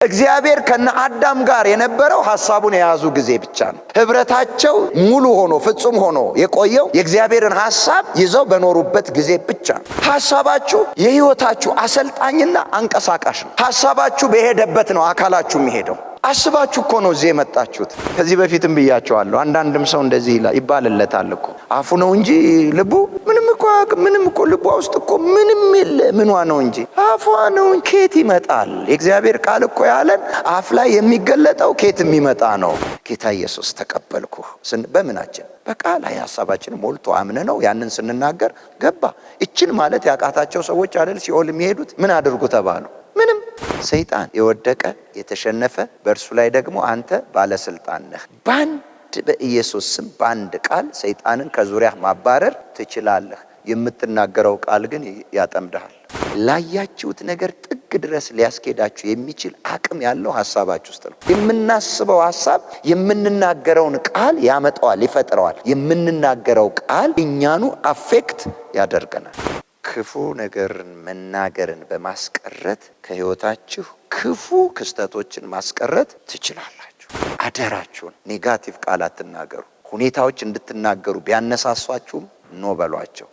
እግዚአብሔር ከአዳም ጋር የነበረው ሐሳቡን የያዙ ጊዜ ብቻ ነው። ህብረታቸው ሙሉ ሆኖ ፍጹም ሆኖ የቆየው የእግዚአብሔርን ሐሳብ ይዘው በኖሩበት ጊዜ ብቻ ነው። ሐሳባችሁ የህይወታችሁ አሰልጣኝና አንቀሳቃሽ ነው። ሐሳባችሁ በሄደበት ነው አካላችሁ የሚሄደው። አስባችሁ እኮ ነው እዚህ የመጣችሁት። ከዚህ በፊትም ብያቸዋለሁ። አንዳንድም ሰው እንደዚህ ይባልለታል እኮ አፉ ነው እንጂ ልቡ ምንም እኮ ልቧ ውስጥ እኮ ምንም የለ። ምኗ ነው እንጂ አፏ ነው። ከየት ይመጣል? የእግዚአብሔር ቃል እኮ ያለን አፍ ላይ የሚገለጠው ከየት የሚመጣ ነው። ጌታ ኢየሱስ ተቀበልኩ በምናችን በቃል ላይ ሐሳባችን ሞልቶ አምነ ነው ያንን ስንናገር ገባ። እችን ማለት ያቃታቸው ሰዎች አይደል ሲኦል የሚሄዱት? ምን አድርጉ ተባሉ? ምንም። ሰይጣን የወደቀ የተሸነፈ፣ በእርሱ ላይ ደግሞ አንተ ባለስልጣን ነህ። በኢየሱስ ስም በአንድ ቃል ሰይጣንን ከዙሪያ ማባረር ትችላለህ። የምትናገረው ቃል ግን ያጠምድሃል። ላያችሁት ነገር ጥግ ድረስ ሊያስኬዳችሁ የሚችል አቅም ያለው ሐሳባችሁ ውስጥ ነው። የምናስበው ሐሳብ የምንናገረውን ቃል ያመጣዋል፣ ይፈጥረዋል። የምንናገረው ቃል እኛኑ አፌክት ያደርገናል። ክፉ ነገርን መናገርን በማስቀረት ከህይወታችሁ ክፉ ክስተቶችን ማስቀረት ትችላላችሁ። አደራችሁን ኔጋቲቭ ቃል አትናገሩ። ሁኔታዎች እንድትናገሩ ቢያነሳሷችሁም ኖ በሏቸው።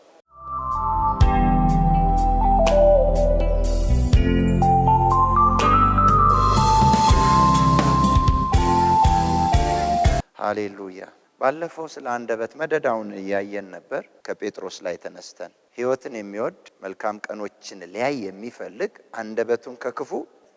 ሃሌሉያ። ባለፈው ስለ አንደበት መደዳውን እያየን ነበር። ከጴጥሮስ ላይ ተነስተን ህይወትን የሚወድ መልካም ቀኖችን ሊያይ የሚፈልግ አንደበቱን ከክፉ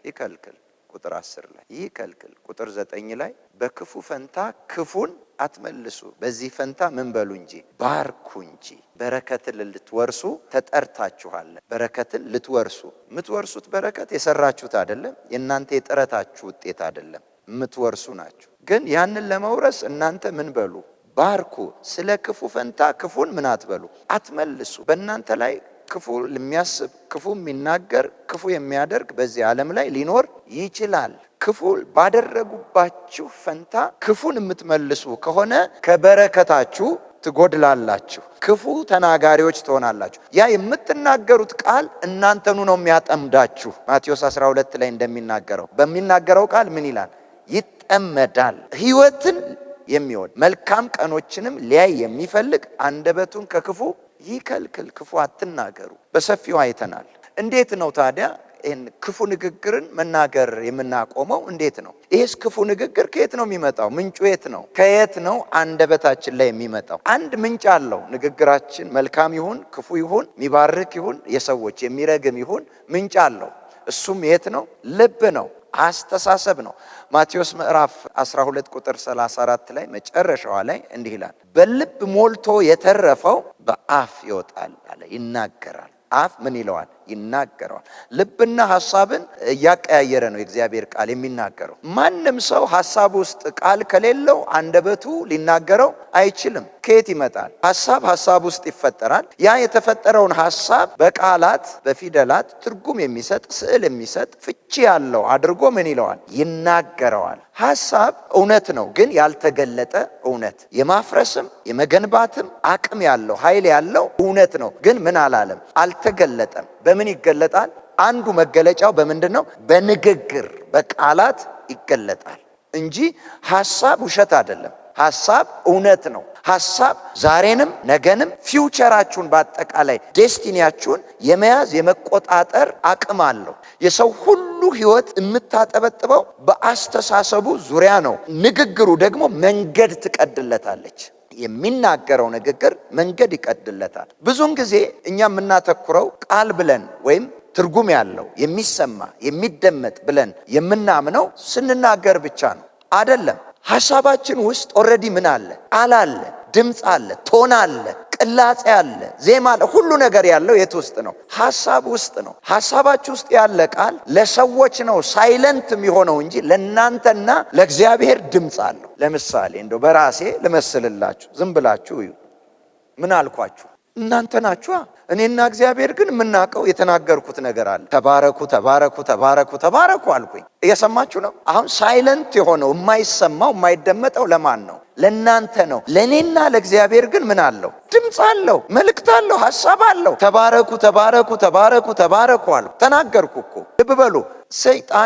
ይከልክል። ቁጥር 10 ላይ ይከልክል። ቁጥር 9 ላይ በክፉ ፈንታ ክፉን አትመልሱ፣ በዚህ ፈንታ ምን በሉ እንጂ ባርኩ እንጂ በረከትን ልትወርሱ ተጠርታችኋል። በረከትን ልትወርሱ። የምትወርሱት በረከት የሰራችሁት አይደለም፣ የእናንተ የጥረታችሁ ውጤት አይደለም፣ የምትወርሱ ናችሁ። ግን ያንን ለመውረስ እናንተ ምን በሉ? ባርኩ። ስለ ክፉ ፈንታ ክፉን ምን አትበሉ? አትመልሱ። በእናንተ ላይ ክፉ የሚያስብ፣ ክፉ የሚናገር፣ ክፉ የሚያደርግ በዚህ ዓለም ላይ ሊኖር ይችላል። ክፉ ባደረጉባችሁ ፈንታ ክፉን የምትመልሱ ከሆነ ከበረከታችሁ ትጎድላላችሁ፣ ክፉ ተናጋሪዎች ትሆናላችሁ። ያ የምትናገሩት ቃል እናንተኑ ነው የሚያጠምዳችሁ። ማቴዎስ 12 ላይ እንደሚናገረው በሚናገረው ቃል ምን ይላል? ይጠመዳል። ህይወትን የሚወድ መልካም ቀኖችንም ሊያይ የሚፈልግ አንደበቱን ከክፉ ይከልክል። ክፉ አትናገሩ። በሰፊው አይተናል። እንዴት ነው ታዲያ ይህን ክፉ ንግግርን መናገር የምናቆመው? እንዴት ነው? ይህስ ክፉ ንግግር ከየት ነው የሚመጣው? ምንጩ የት ነው? ከየት ነው አንደበታችን ላይ የሚመጣው? አንድ ምንጭ አለው። ንግግራችን መልካም ይሁን ክፉ ይሁን የሚባርክ ይሁን የሰዎች የሚረግም ይሁን ምንጭ አለው። እሱም የት ነው? ልብ ነው፣ አስተሳሰብ ነው። ማቴዎስ ምዕራፍ 12 ቁጥር 34 ላይ መጨረሻዋ ላይ እንዲህ ይላል፣ በልብ ሞልቶ የተረፈው በአፍ ይወጣል አለ። ይናገራል። አፍ ምን ይለዋል? ይናገረዋል። ልብና ሐሳብን እያቀያየረ ነው የእግዚአብሔር ቃል የሚናገረው። ማንም ሰው ሐሳብ ውስጥ ቃል ከሌለው አንደበቱ ሊናገረው አይችልም። ከየት ይመጣል? ሐሳብ ውስጥ ይፈጠራል። ያ የተፈጠረውን ሐሳብ በቃላት በፊደላት ትርጉም የሚሰጥ ስዕል የሚሰጥ ፍቺ ያለው አድርጎ ምን ይለዋል? ይናገረዋል። ሐሳብ እውነት ነው፣ ግን ያልተገለጠ እውነት፣ የማፍረስም የመገንባትም አቅም ያለው ኃይል ያለው እውነት ነው፣ ግን ምን አላለም? አልተገለጠም። በምን ይገለጣል? አንዱ መገለጫው በምንድን ነው? በንግግር በቃላት ይገለጣል እንጂ ሐሳብ ውሸት አይደለም። ሐሳብ እውነት ነው። ሐሳብ ዛሬንም ነገንም ፊውቸራችሁን በአጠቃላይ ዴስቲኒያችሁን የመያዝ የመቆጣጠር አቅም አለው። የሰው ሁሉ ህይወት የምታጠበጥበው በአስተሳሰቡ ዙሪያ ነው። ንግግሩ ደግሞ መንገድ ትቀድለታለች። የሚናገረው ንግግር መንገድ ይቀድለታል። ብዙውን ጊዜ እኛ የምናተኩረው ቃል ብለን ወይም ትርጉም ያለው የሚሰማ የሚደመጥ ብለን የምናምነው ስንናገር ብቻ ነው። አይደለም። ሐሳባችን ውስጥ ኦልሬዲ ምን አለ? ቃል አለ፣ ድምፅ አለ፣ ቶን አለ፣ ቅላጼ አለ፣ ዜማ አለ። ሁሉ ነገር ያለው የት ውስጥ ነው? ሐሳብ ውስጥ ነው። ሐሳባችሁ ውስጥ ያለ ቃል ለሰዎች ነው ሳይለንት የሚሆነው እንጂ ለእናንተና ለእግዚአብሔር ድምፅ አለው። ለምሳሌ እንደው በራሴ ልመስልላችሁ፣ ዝም ብላችሁ እዩ። ምን አልኳችሁ? እናንተ ናችሁ። እኔና እግዚአብሔር ግን የምናውቀው የተናገርኩት ነገር አለ። ተባረኩ ተባረኩ ተባረኩ ተባረኩ አልኩኝ። እየሰማችሁ ነው? አሁን ሳይለንት የሆነው የማይሰማው የማይደመጠው ለማን ነው? ለእናንተ ነው። ለእኔና ለእግዚአብሔር ግን ምን አለው? ድምፅ አለው፣ መልእክት አለው፣ ሐሳብ አለው። ተባረኩ ተባረኩ ተባረኩ ተባረኩ አለው። ተናገርኩ እኮ። ልብ በሉ።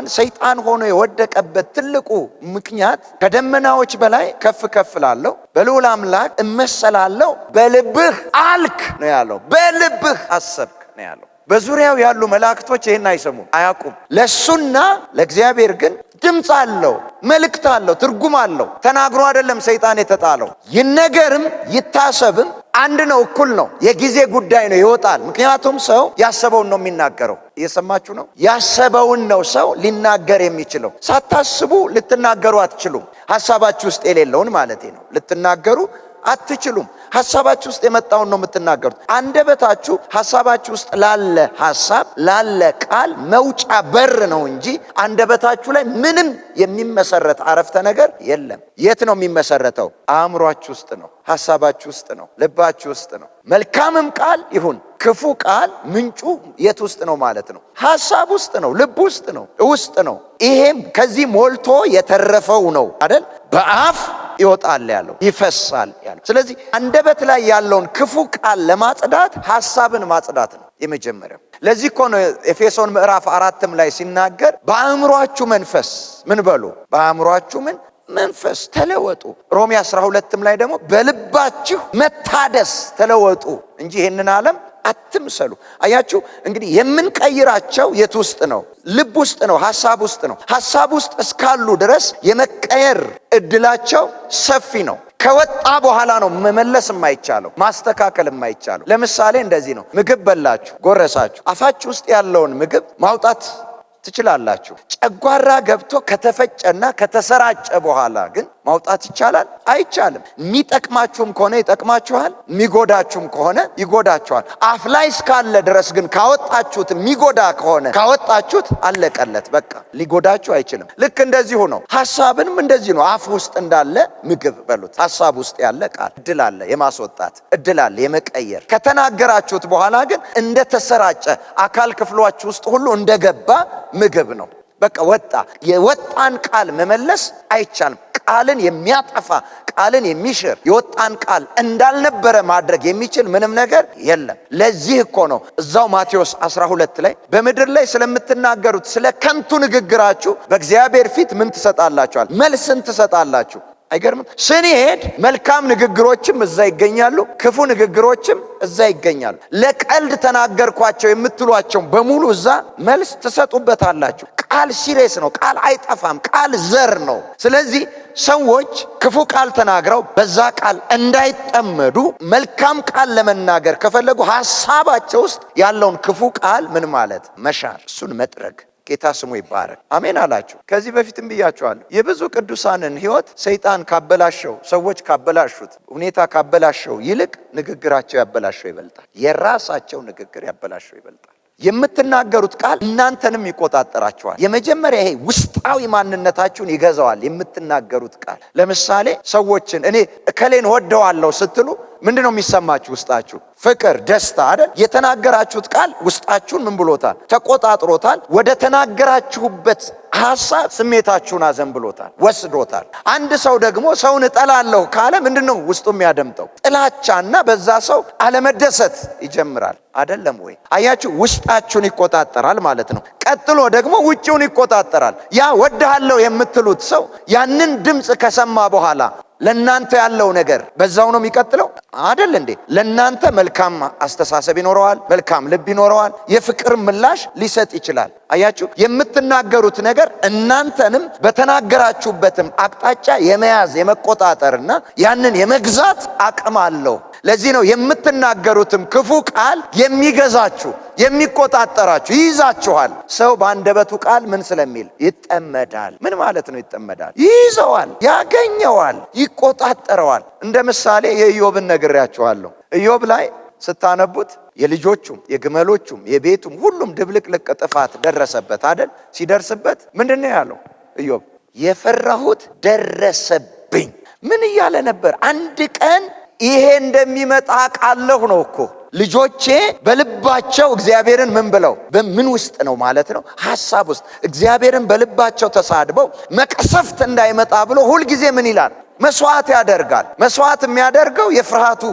ሰይጣን ሆኖ የወደቀበት ትልቁ ምክንያት ከደመናዎች በላይ ከፍ ከፍ ላለው በልዑል አምላክ እመሰላለሁ በልብህ አልክ ነው ያለው። በልብህ አሰብክ ነው ያለው። በዙሪያው ያሉ መላእክቶች ይህን አይሰሙም፣ አያውቁም። ለሱና ለእግዚአብሔር ግን ድምፅ አለው፣ መልእክት አለው፣ ትርጉም አለው። ተናግሮ አይደለም ሰይጣን የተጣለው። ይነገርም ይታሰብም አንድ ነው፣ እኩል ነው። የጊዜ ጉዳይ ነው፣ ይወጣል። ምክንያቱም ሰው ያሰበውን ነው የሚናገረው። እየሰማችሁ ነው? ያሰበውን ነው ሰው ሊናገር የሚችለው። ሳታስቡ ልትናገሩ አትችሉም። ሐሳባችሁ ውስጥ የሌለውን ማለት ነው ልትናገሩ አትችሉም። ሐሳባችሁ ውስጥ የመጣውን ነው የምትናገሩት። አንደበታችሁ ሐሳባችሁ ውስጥ ላለ ሐሳብ ላለ ቃል መውጫ በር ነው እንጂ አንደበታችሁ ላይ ምንም የሚመሰረት አረፍተ ነገር የለም። የት ነው የሚመሰረተው? አእምሯችሁ ውስጥ ነው፣ ሐሳባችሁ ውስጥ ነው፣ ልባችሁ ውስጥ ነው። መልካምም ቃል ይሁን ክፉ ቃል ምንጩ የት ውስጥ ነው ማለት ነው? ሐሳብ ውስጥ ነው፣ ልብ ውስጥ ነው፣ ውስጥ ነው። ይሄም ከዚህ ሞልቶ የተረፈው ነው አይደል? በአፍ ይወጣል ያለው፣ ይፈሳል ያለው። ስለዚህ አንደበት ላይ ያለውን ክፉ ቃል ለማጽዳት ሐሳብን ማጽዳት ነው የመጀመሪያው። ለዚህ እኮ ነው ኤፌሶን ምዕራፍ 4 ላይ ሲናገር በአእምሯችሁ መንፈስ ምን በሉ? በአእምሯችሁ መንፈስ ተለወጡ። ሮሜ 12 ላይ ደግሞ በልባችሁ መታደስ ተለወጡ እንጂ ይህንን ዓለም አትምሰሉ። አያችሁ እንግዲህ የምንቀይራቸው የት ውስጥ ነው? ልብ ውስጥ ነው፣ ሐሳብ ውስጥ ነው። ሐሳብ ውስጥ እስካሉ ድረስ የመቀየር እድላቸው ሰፊ ነው። ከወጣ በኋላ ነው መመለስ የማይቻለው፣ ማስተካከል የማይቻለው። ለምሳሌ እንደዚህ ነው። ምግብ በላችሁ፣ ጎረሳችሁ። አፋችሁ ውስጥ ያለውን ምግብ ማውጣት ትችላላችሁ። ጨጓራ ገብቶ ከተፈጨና ከተሰራጨ በኋላ ግን ማውጣት ይቻላል? አይቻልም። የሚጠቅማችሁም ከሆነ ይጠቅማችኋል፣ የሚጎዳችሁም ከሆነ ይጎዳችኋል። አፍ ላይ እስካለ ድረስ ግን ካወጣችሁት የሚጎዳ ከሆነ ካወጣችሁት አለቀለት፣ በቃ ሊጎዳችሁ አይችልም። ልክ እንደዚሁ ነው። ሐሳብንም እንደዚህ ነው። አፍ ውስጥ እንዳለ ምግብ በሉት። ሐሳብ ውስጥ ያለ ቃል እድል አለ የማስወጣት እድል አለ የመቀየር። ከተናገራችሁት በኋላ ግን እንደተሰራጨ አካል ክፍሏችሁ ውስጥ ሁሉ እንደገባ ምግብ ነው። በቃ ወጣ። የወጣን ቃል መመለስ አይቻልም። ቃልን የሚያጠፋ ቃልን የሚሽር የወጣን ቃል እንዳልነበረ ማድረግ የሚችል ምንም ነገር የለም። ለዚህ እኮ ነው እዛው ማቴዎስ 12 ላይ በምድር ላይ ስለምትናገሩት ስለ ከንቱ ንግግራችሁ በእግዚአብሔር ፊት ምን ትሰጣላችኋል? መልስን ትሰጣላችሁ። አይገርምም? ስንሄድ መልካም ንግግሮችም እዛ ይገኛሉ፣ ክፉ ንግግሮችም እዛ ይገኛሉ። ለቀልድ ተናገርኳቸው የምትሏቸው በሙሉ እዛ መልስ ትሰጡበታላችሁ። ቃል ሲሪየስ ነው። ቃል አይጠፋም። ቃል ዘር ነው። ስለዚህ ሰዎች ክፉ ቃል ተናግረው በዛ ቃል እንዳይጠመዱ መልካም ቃል ለመናገር ከፈለጉ ሐሳባቸው ውስጥ ያለውን ክፉ ቃል ምን ማለት? መሻር፣ እሱን መጥረግ። ጌታ ስሙ ይባረክ። አሜን አላችሁ። ከዚህ በፊትም ብያችኋለሁ። የብዙ ቅዱሳንን ሕይወት ሰይጣን ካበላሸው፣ ሰዎች ካበላሹት፣ ሁኔታ ካበላሸው ይልቅ ንግግራቸው ያበላሸው ይበልጣል። የራሳቸው ንግግር ያበላሸው ይበልጣል። የምትናገሩት ቃል እናንተንም ይቆጣጠራችኋል። የመጀመሪያ ይሄ ውስጣዊ ማንነታችሁን ይገዛዋል። የምትናገሩት ቃል ለምሳሌ ሰዎችን እኔ እከሌን ወደዋለሁ ስትሉ ምንድነው የሚሰማችሁ? ውስጣችሁ ፍቅር፣ ደስታ አይደል? የተናገራችሁት ቃል ውስጣችሁን ምን ብሎታል? ተቆጣጥሮታል። ወደ ተናገራችሁበት ሐሳብ ስሜታችሁን አዘንብሎታል፣ ወስዶታል። አንድ ሰው ደግሞ ሰውን እጠላለሁ ካለ ምንድነው ውስጡ የሚያደምጠው? ጥላቻና በዛ ሰው አለመደሰት ይጀምራል። አይደለም ወይ? አያችሁ፣ ውስጣችሁን ይቆጣጠራል ማለት ነው። ቀጥሎ ደግሞ ውጪውን ይቆጣጠራል። ያ ወድሃለሁ የምትሉት ሰው ያንን ድምፅ ከሰማ በኋላ ለናንተ ያለው ነገር በዛው ነው የሚቀጥለው አይደል እንዴ? ለናንተ መልካም አስተሳሰብ ይኖረዋል፣ መልካም ልብ ይኖረዋል፣ የፍቅር ምላሽ ሊሰጥ ይችላል። አያችሁ፣ የምትናገሩት ነገር እናንተንም በተናገራችሁበትም አቅጣጫ የመያዝ የመቆጣጠርና ያንን የመግዛት አቅም አለው። ለዚህ ነው የምትናገሩትም ክፉ ቃል የሚገዛችሁ የሚቆጣጠራችሁ ይይዛችኋል። ሰው በአንደበቱ ቃል ምን ስለሚል ይጠመዳል። ምን ማለት ነው ይጠመዳል? ይይዘዋል፣ ያገኘዋል፣ ይቆጣጠረዋል። እንደ ምሳሌ የኢዮብን ነግሬያችኋለሁ። ኢዮብ ላይ ስታነቡት የልጆቹም የግመሎቹም የቤቱም ሁሉም ድብልቅልቅ ጥፋት ደረሰበት አይደል? ሲደርስበት ምንድነው ያለው ኢዮብ? የፈራሁት ደረሰብኝ። ምን እያለ ነበር? አንድ ቀን ይሄ እንደሚመጣ ቃለሁ ነው እኮ። ልጆቼ በልባቸው እግዚአብሔርን ምን ብለው? በምን ውስጥ ነው ማለት ነው? ሐሳብ ውስጥ እግዚአብሔርን በልባቸው ተሳድበው መቅሰፍት እንዳይመጣ ብሎ ሁልጊዜ ምን ይላል? መስዋዕት ያደርጋል። መስዋዕት የሚያደርገው የፍርሃቱ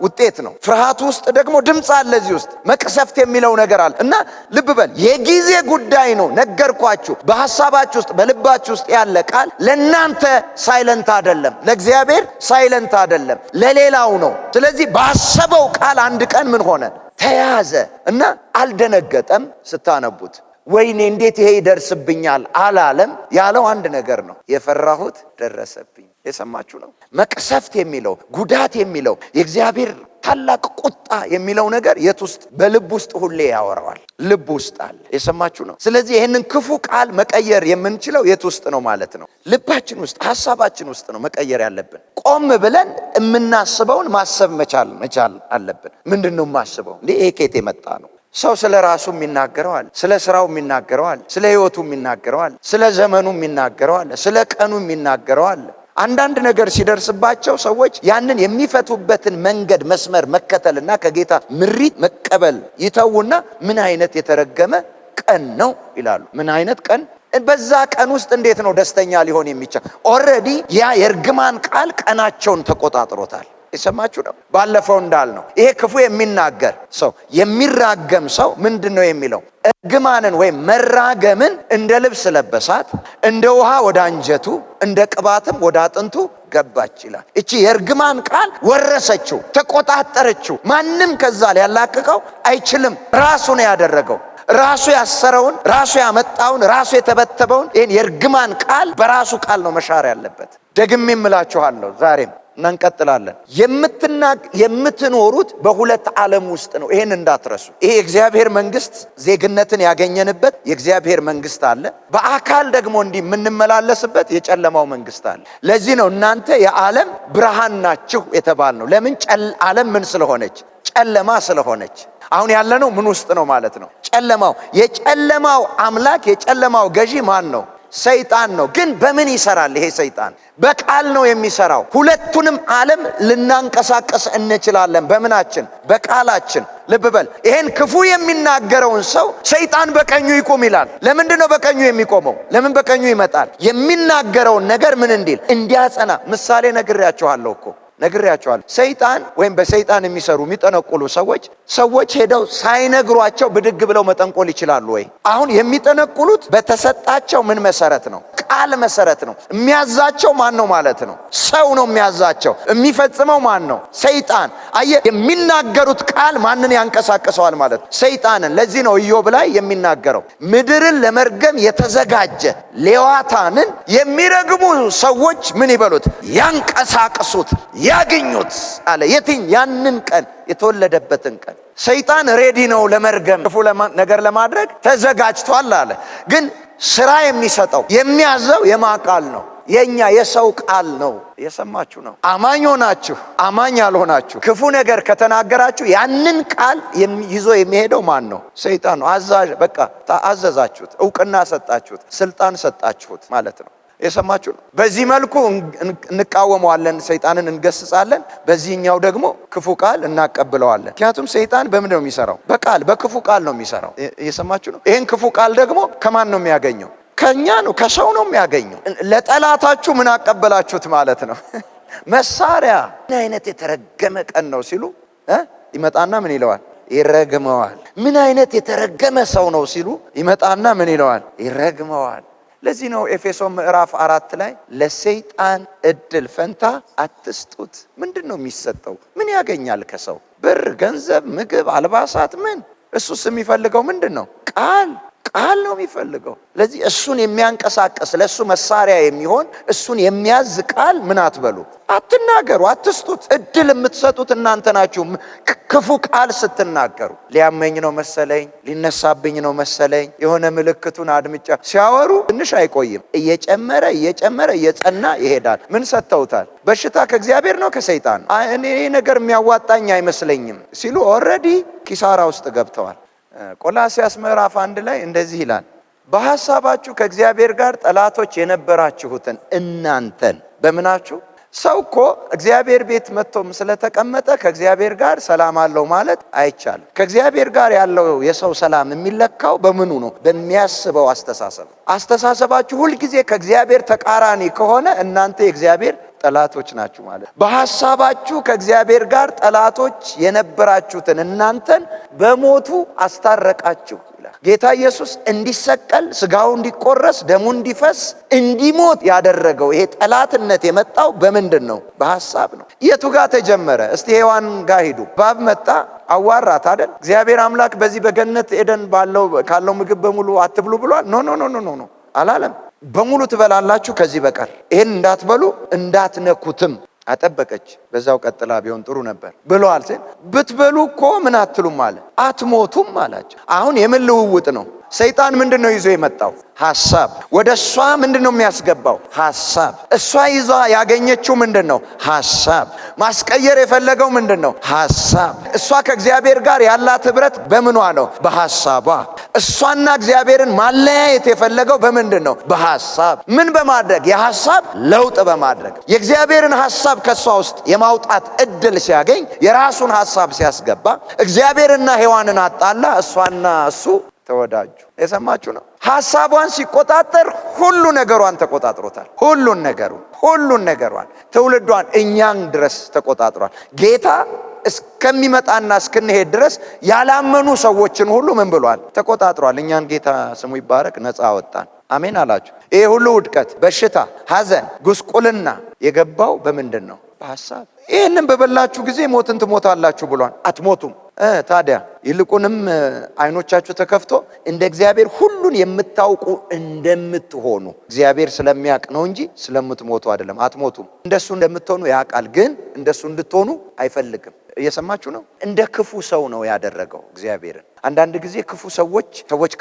ውጤት ነው። ፍርሃቱ ውስጥ ደግሞ ድምፅ አለ። እዚህ ውስጥ መቅሰፍት የሚለው ነገር አለ እና ልብ በል የጊዜ ጉዳይ ነው። ነገርኳችሁ። በሐሳባችሁ ውስጥ በልባችሁ ውስጥ ያለ ቃል ለእናንተ ሳይለንት አይደለም፣ ለእግዚአብሔር ሳይለንት አይደለም፣ ለሌላው ነው። ስለዚህ ባሰበው ቃል አንድ ቀን ምን ሆነ? ተያዘ እና አልደነገጠም። ስታነቡት ወይኔ እንዴት ይሄ ይደርስብኛል አላለም። ያለው አንድ ነገር ነው፣ የፈራሁት ደረሰብኝ። የሰማችሁ ነው። መቅሰፍት የሚለው ጉዳት የሚለው የእግዚአብሔር ታላቅ ቁጣ የሚለው ነገር የት ውስጥ? በልብ ውስጥ ሁሌ ያወራዋል። ልብ ውስጥ አለ። የሰማችሁ ነው። ስለዚህ ይህንን ክፉ ቃል መቀየር የምንችለው የት ውስጥ ነው ማለት ነው? ልባችን ውስጥ፣ ሐሳባችን ውስጥ ነው መቀየር ያለብን። ቆም ብለን የምናስበውን ማሰብ መቻል አለብን። ምንድን ነው የማስበው? እንዴ ይሄ ከየት የመጣ ነው? ሰው ስለ ራሱ የሚናገረዋል፣ ስለ ስራው የሚናገረዋል፣ ስለ ህይወቱ የሚናገረዋል፣ ስለ ዘመኑ የሚናገረዋል፣ ስለ ቀኑ የሚናገረዋል። አንዳንድ ነገር ሲደርስባቸው ሰዎች ያንን የሚፈቱበትን መንገድ መስመር መከተልና ከጌታ ምሪት መቀበል ይተውና ምን አይነት የተረገመ ቀን ነው ይላሉ። ምን አይነት ቀን? በዛ ቀን ውስጥ እንዴት ነው ደስተኛ ሊሆን የሚቻል? ኦልሬዲ ያ የእርግማን ቃል ቀናቸውን ተቆጣጥሮታል። የሰማችሁ ነው። ባለፈው እንዳልነው ይሄ ክፉ የሚናገር ሰው የሚራገም ሰው ምንድን ነው የሚለው? እርግማንን ወይም መራገምን እንደ ልብስ ለበሳት፣ እንደ ውሃ ወደ አንጀቱ፣ እንደ ቅባትም ወደ አጥንቱ ገባች ይላል። እቺ የእርግማን ቃል ወረሰችው፣ ተቆጣጠረችው። ማንም ከዛ ሊያላቅቀው አይችልም። ራሱ ነው ያደረገው። ራሱ ያሰረውን፣ ራሱ ያመጣውን፣ ራሱ የተበተበውን ይህን የእርግማን ቃል በራሱ ቃል ነው መሻር ያለበት። ደግሜ እምላችኋለሁ ዛሬም እናንቀጥላለን። የምትኖሩት በሁለት ዓለም ውስጥ ነው። ይሄን እንዳትረሱ። ይሄ የእግዚአብሔር መንግስት ዜግነትን ያገኘንበት የእግዚአብሔር መንግስት አለ። በአካል ደግሞ እንዲህ የምንመላለስበት የጨለማው መንግስት አለ። ለዚህ ነው እናንተ የዓለም ብርሃን ናችሁ የተባል ነው። ለምን? ዓለም ምን ስለሆነች? ጨለማ ስለሆነች። አሁን ያለነው ምን ውስጥ ነው ማለት ነው? ጨለማው። የጨለማው አምላክ የጨለማው ገዢ ማን ነው? ሰይጣን ነው። ግን በምን ይሰራል ይሄ ሰይጣን? በቃል ነው የሚሰራው። ሁለቱንም ዓለም ልናንቀሳቀስ እንችላለን። በምናችን? በቃላችን። ልብ በል። ይሄን ክፉ የሚናገረውን ሰው ሰይጣን በቀኙ ይቁም ይላል። ለምንድን ነው በቀኙ የሚቆመው? ለምን በቀኙ ይመጣል? የሚናገረውን ነገር ምን እንዲል? እንዲያጸና። ምሳሌ ነግሬያችኋለሁ እኮ ነግሬያቸዋለሁ። ሰይጣን ወይም በሰይጣን የሚጠነቁሉ ሰዎች ሄደው ሳይነግሯቸው ብድግ ብለው መጠንቆል ይችላሉ ወይ? አሁን የሚጠነቁሉት በተሰጣቸው ምን መሰረት ነው? ቃል መሰረት ነው። የሚያዛቸው ማን ነው ማለት ነው? ሰው ነው የሚያዛቸው። የሚፈጽመው ማን ነው? ሰይጣን። አየህ፣ የሚናገሩት ቃል ማንን ያንቀሳቅሰዋል ማለት ነው? ሰይጣንን። ለዚህ ነው ኢዮብ ላይ የሚናገረው ምድርን ለመርገም የተዘጋጀ ሌዋታንን የሚረግሙ ሰዎች ምን ይበሉት? ያንቀሳቅሱት፣ ያገኙት አለ። ያንን ቀን የተወለደበትን ቀን ሰይጣን ሬዲ ነው ለመርገም፣ ክፉ ነገር ለማድረግ ተዘጋጅቷል አለ። ግን ስራ የሚሰጠው የሚያዘው የማ ቃል ነው? የኛ የሰው ቃል ነው። የሰማችሁ ነው። አማኝ ሆናችሁ አማኝ ያልሆናችሁ ክፉ ነገር ከተናገራችሁ ያንን ቃል ይዞ የሚሄደው ማን ነው? ሰይጣን ነው። አዛዥ። በቃ አዘዛችሁት፣ እውቅና ሰጣችሁት፣ ስልጣን ሰጣችሁት ማለት ነው። የሰማችሁ ነው። በዚህ መልኩ እንቃወመዋለን፣ ሰይጣንን እንገስጻለን። በዚህኛው ደግሞ ክፉ ቃል እናቀብለዋለን። ምክንያቱም ሰይጣን በምን ነው የሚሰራው? በቃል በክፉ ቃል ነው የሚሰራው። የሰማችሁ ነው። ይህን ክፉ ቃል ደግሞ ከማን ነው የሚያገኘው? ከኛ ነው፣ ከሰው ነው የሚያገኘው። ለጠላታችሁ ምን አቀበላችሁት ማለት ነው? መሳሪያ። ምን አይነት የተረገመ ቀን ነው ሲሉ ይመጣና ምን ይለዋል? ይረግመዋል። ምን አይነት የተረገመ ሰው ነው ሲሉ ይመጣና ምን ይለዋል? ይረግመዋል። ለዚህ ነው ኤፌሶን ምዕራፍ 4 ላይ ለሰይጣን እድል ፈንታ አትስጡት። ምንድን ነው የሚሰጠው? ምን ያገኛል ከሰው? ብር፣ ገንዘብ፣ ምግብ፣ አልባሳት። ምን እሱስ የሚፈልገው ምንድን ነው? ቃል ነው የሚፈልገው። ለዚህ እሱን የሚያንቀሳቀስ ለእሱ መሳሪያ የሚሆን እሱን የሚያዝ ቃል ምን አትበሉ፣ አትናገሩ፣ አትስጡት። እድል የምትሰጡት እናንተ ናችሁ። ክፉ ቃል ስትናገሩ ሊያመኝ ነው መሰለኝ፣ ሊነሳብኝ ነው መሰለኝ፣ የሆነ ምልክቱን አድምጫ ሲያወሩ ትንሽ አይቆይም፣ እየጨመረ እየጸና ይሄዳል። ምን ሰጥተውታል? በሽታ ከእግዚአብሔር ነው ከሰይጣን? እኔ ነገር የሚያዋጣኝ አይመስለኝም ሲሉ ኦልሬዲ ኪሳራ ውስጥ ገብተዋል። ቆላስይስ ምዕራፍ 1 ላይ እንደዚህ ይላል፣ በሐሳባችሁ ከእግዚአብሔር ጋር ጠላቶች የነበራችሁትን እናንተን በምናችሁ ሰው እኮ እግዚአብሔር ቤት መጥቶም ስለተቀመጠ ከእግዚአብሔር ጋር ሰላም አለው ማለት አይቻልም። ከእግዚአብሔር ጋር ያለው የሰው ሰላም የሚለካው በምኑ ነው? በሚያስበው አስተሳሰብ። አስተሳሰባችሁ ሁልጊዜ ከእግዚአብሔር ተቃራኒ ከሆነ እናንተ የእግዚአብሔር ጠላቶች ናችሁ ማለት። በሐሳባችሁ ከእግዚአብሔር ጋር ጠላቶች የነበራችሁትን እናንተን በሞቱ አስታረቃችሁ ይላል። ጌታ ኢየሱስ እንዲሰቀል፣ ስጋው እንዲቆረስ፣ ደሙ እንዲፈስ፣ እንዲሞት ያደረገው ይሄ ጠላትነት የመጣው በምንድን ነው? በሐሳብ ነው። የቱ ጋር ተጀመረ? እስቲ ሔዋን ጋር ሂዱ። እባብ መጣ አዋራት አይደል? እግዚአብሔር አምላክ በዚህ በገነት ኤደን ካለው ምግብ በሙሉ አትብሉ ብሏል? ኖ ኖ ኖ ኖ ኖ አላለም። በሙሉ ትበላላችሁ ከዚህ በቀር ይሄን እንዳትበሉ እንዳትነኩትም አጠበቀች። በዛው ቀጥላ ቢሆን ጥሩ ነበር ብለዋል። ብትበሉ እኮ ምን አትሉም አለ፣ አትሞቱም አላቸው። አሁን የምን ልውውጥ ነው? ሰይጣን ምንድነው ይዞ የመጣው? ሐሳብ። ወደ እሷ ምንድነው የሚያስገባው? ሐሳብ። እሷ ይዟ ያገኘችው ምንድነው? ሐሳብ። ማስቀየር የፈለገው ምንድነው? ሐሳብ። እሷ ከእግዚአብሔር ጋር ያላት ህብረት በምኗ ነው? በሐሳቧ። እሷና እግዚአብሔርን ማለያየት የፈለገው በምንድነው? በሐሳብ። ምን በማድረግ? የሐሳብ ለውጥ በማድረግ። የእግዚአብሔርን ሐሳብ ከእሷ ውስጥ የማውጣት እድል ሲያገኝ የራሱን ሐሳብ ሲያስገባ እግዚአብሔርና ሔዋንን አጣላ። እሷና እሱ ተወዳጁ። የሰማችሁ ነው። ሐሳቧን ሲቆጣጠር ሁሉ ነገሯን ተቆጣጥሮታል። ሁሉን ነገሯን፣ ትውልዷን፣ እኛን ድረስ ተቆጣጥሯል። ጌታ እስከሚመጣና እስክንሄድ ድረስ ያላመኑ ሰዎችን ሁሉ ምን ብሏል? ተቆጣጥሯል። እኛን ጌታ ስሙ ይባረክ ነፃ አወጣን። አሜን አላችሁ። ይሄ ሁሉ ውድቀት፣ በሽታ፣ ሐዘን፣ ጉስቁልና የገባው በምንድን ነው? በሐሳብ። ይህንን በበላችሁ ጊዜ ሞትን ትሞታላችሁ ብሏል። አትሞቱም። ታዲያ ይልቁንም አይኖቻችሁ ተከፍቶ እንደ እግዚአብሔር ሁሉን የምታውቁ እንደምትሆኑ እግዚአብሔር ስለሚያውቅ ነው እንጂ ስለምትሞቱ አይደለም። አትሞቱም። እንደሱ እንደምትሆኑ ያውቃል፣ ግን እንደሱ እንድትሆኑ አይፈልግም። እየሰማችሁ ነው። እንደ ክፉ ሰው ነው ያደረገው እግዚአብሔርን። አንዳንድ ጊዜ ክፉ ሰዎች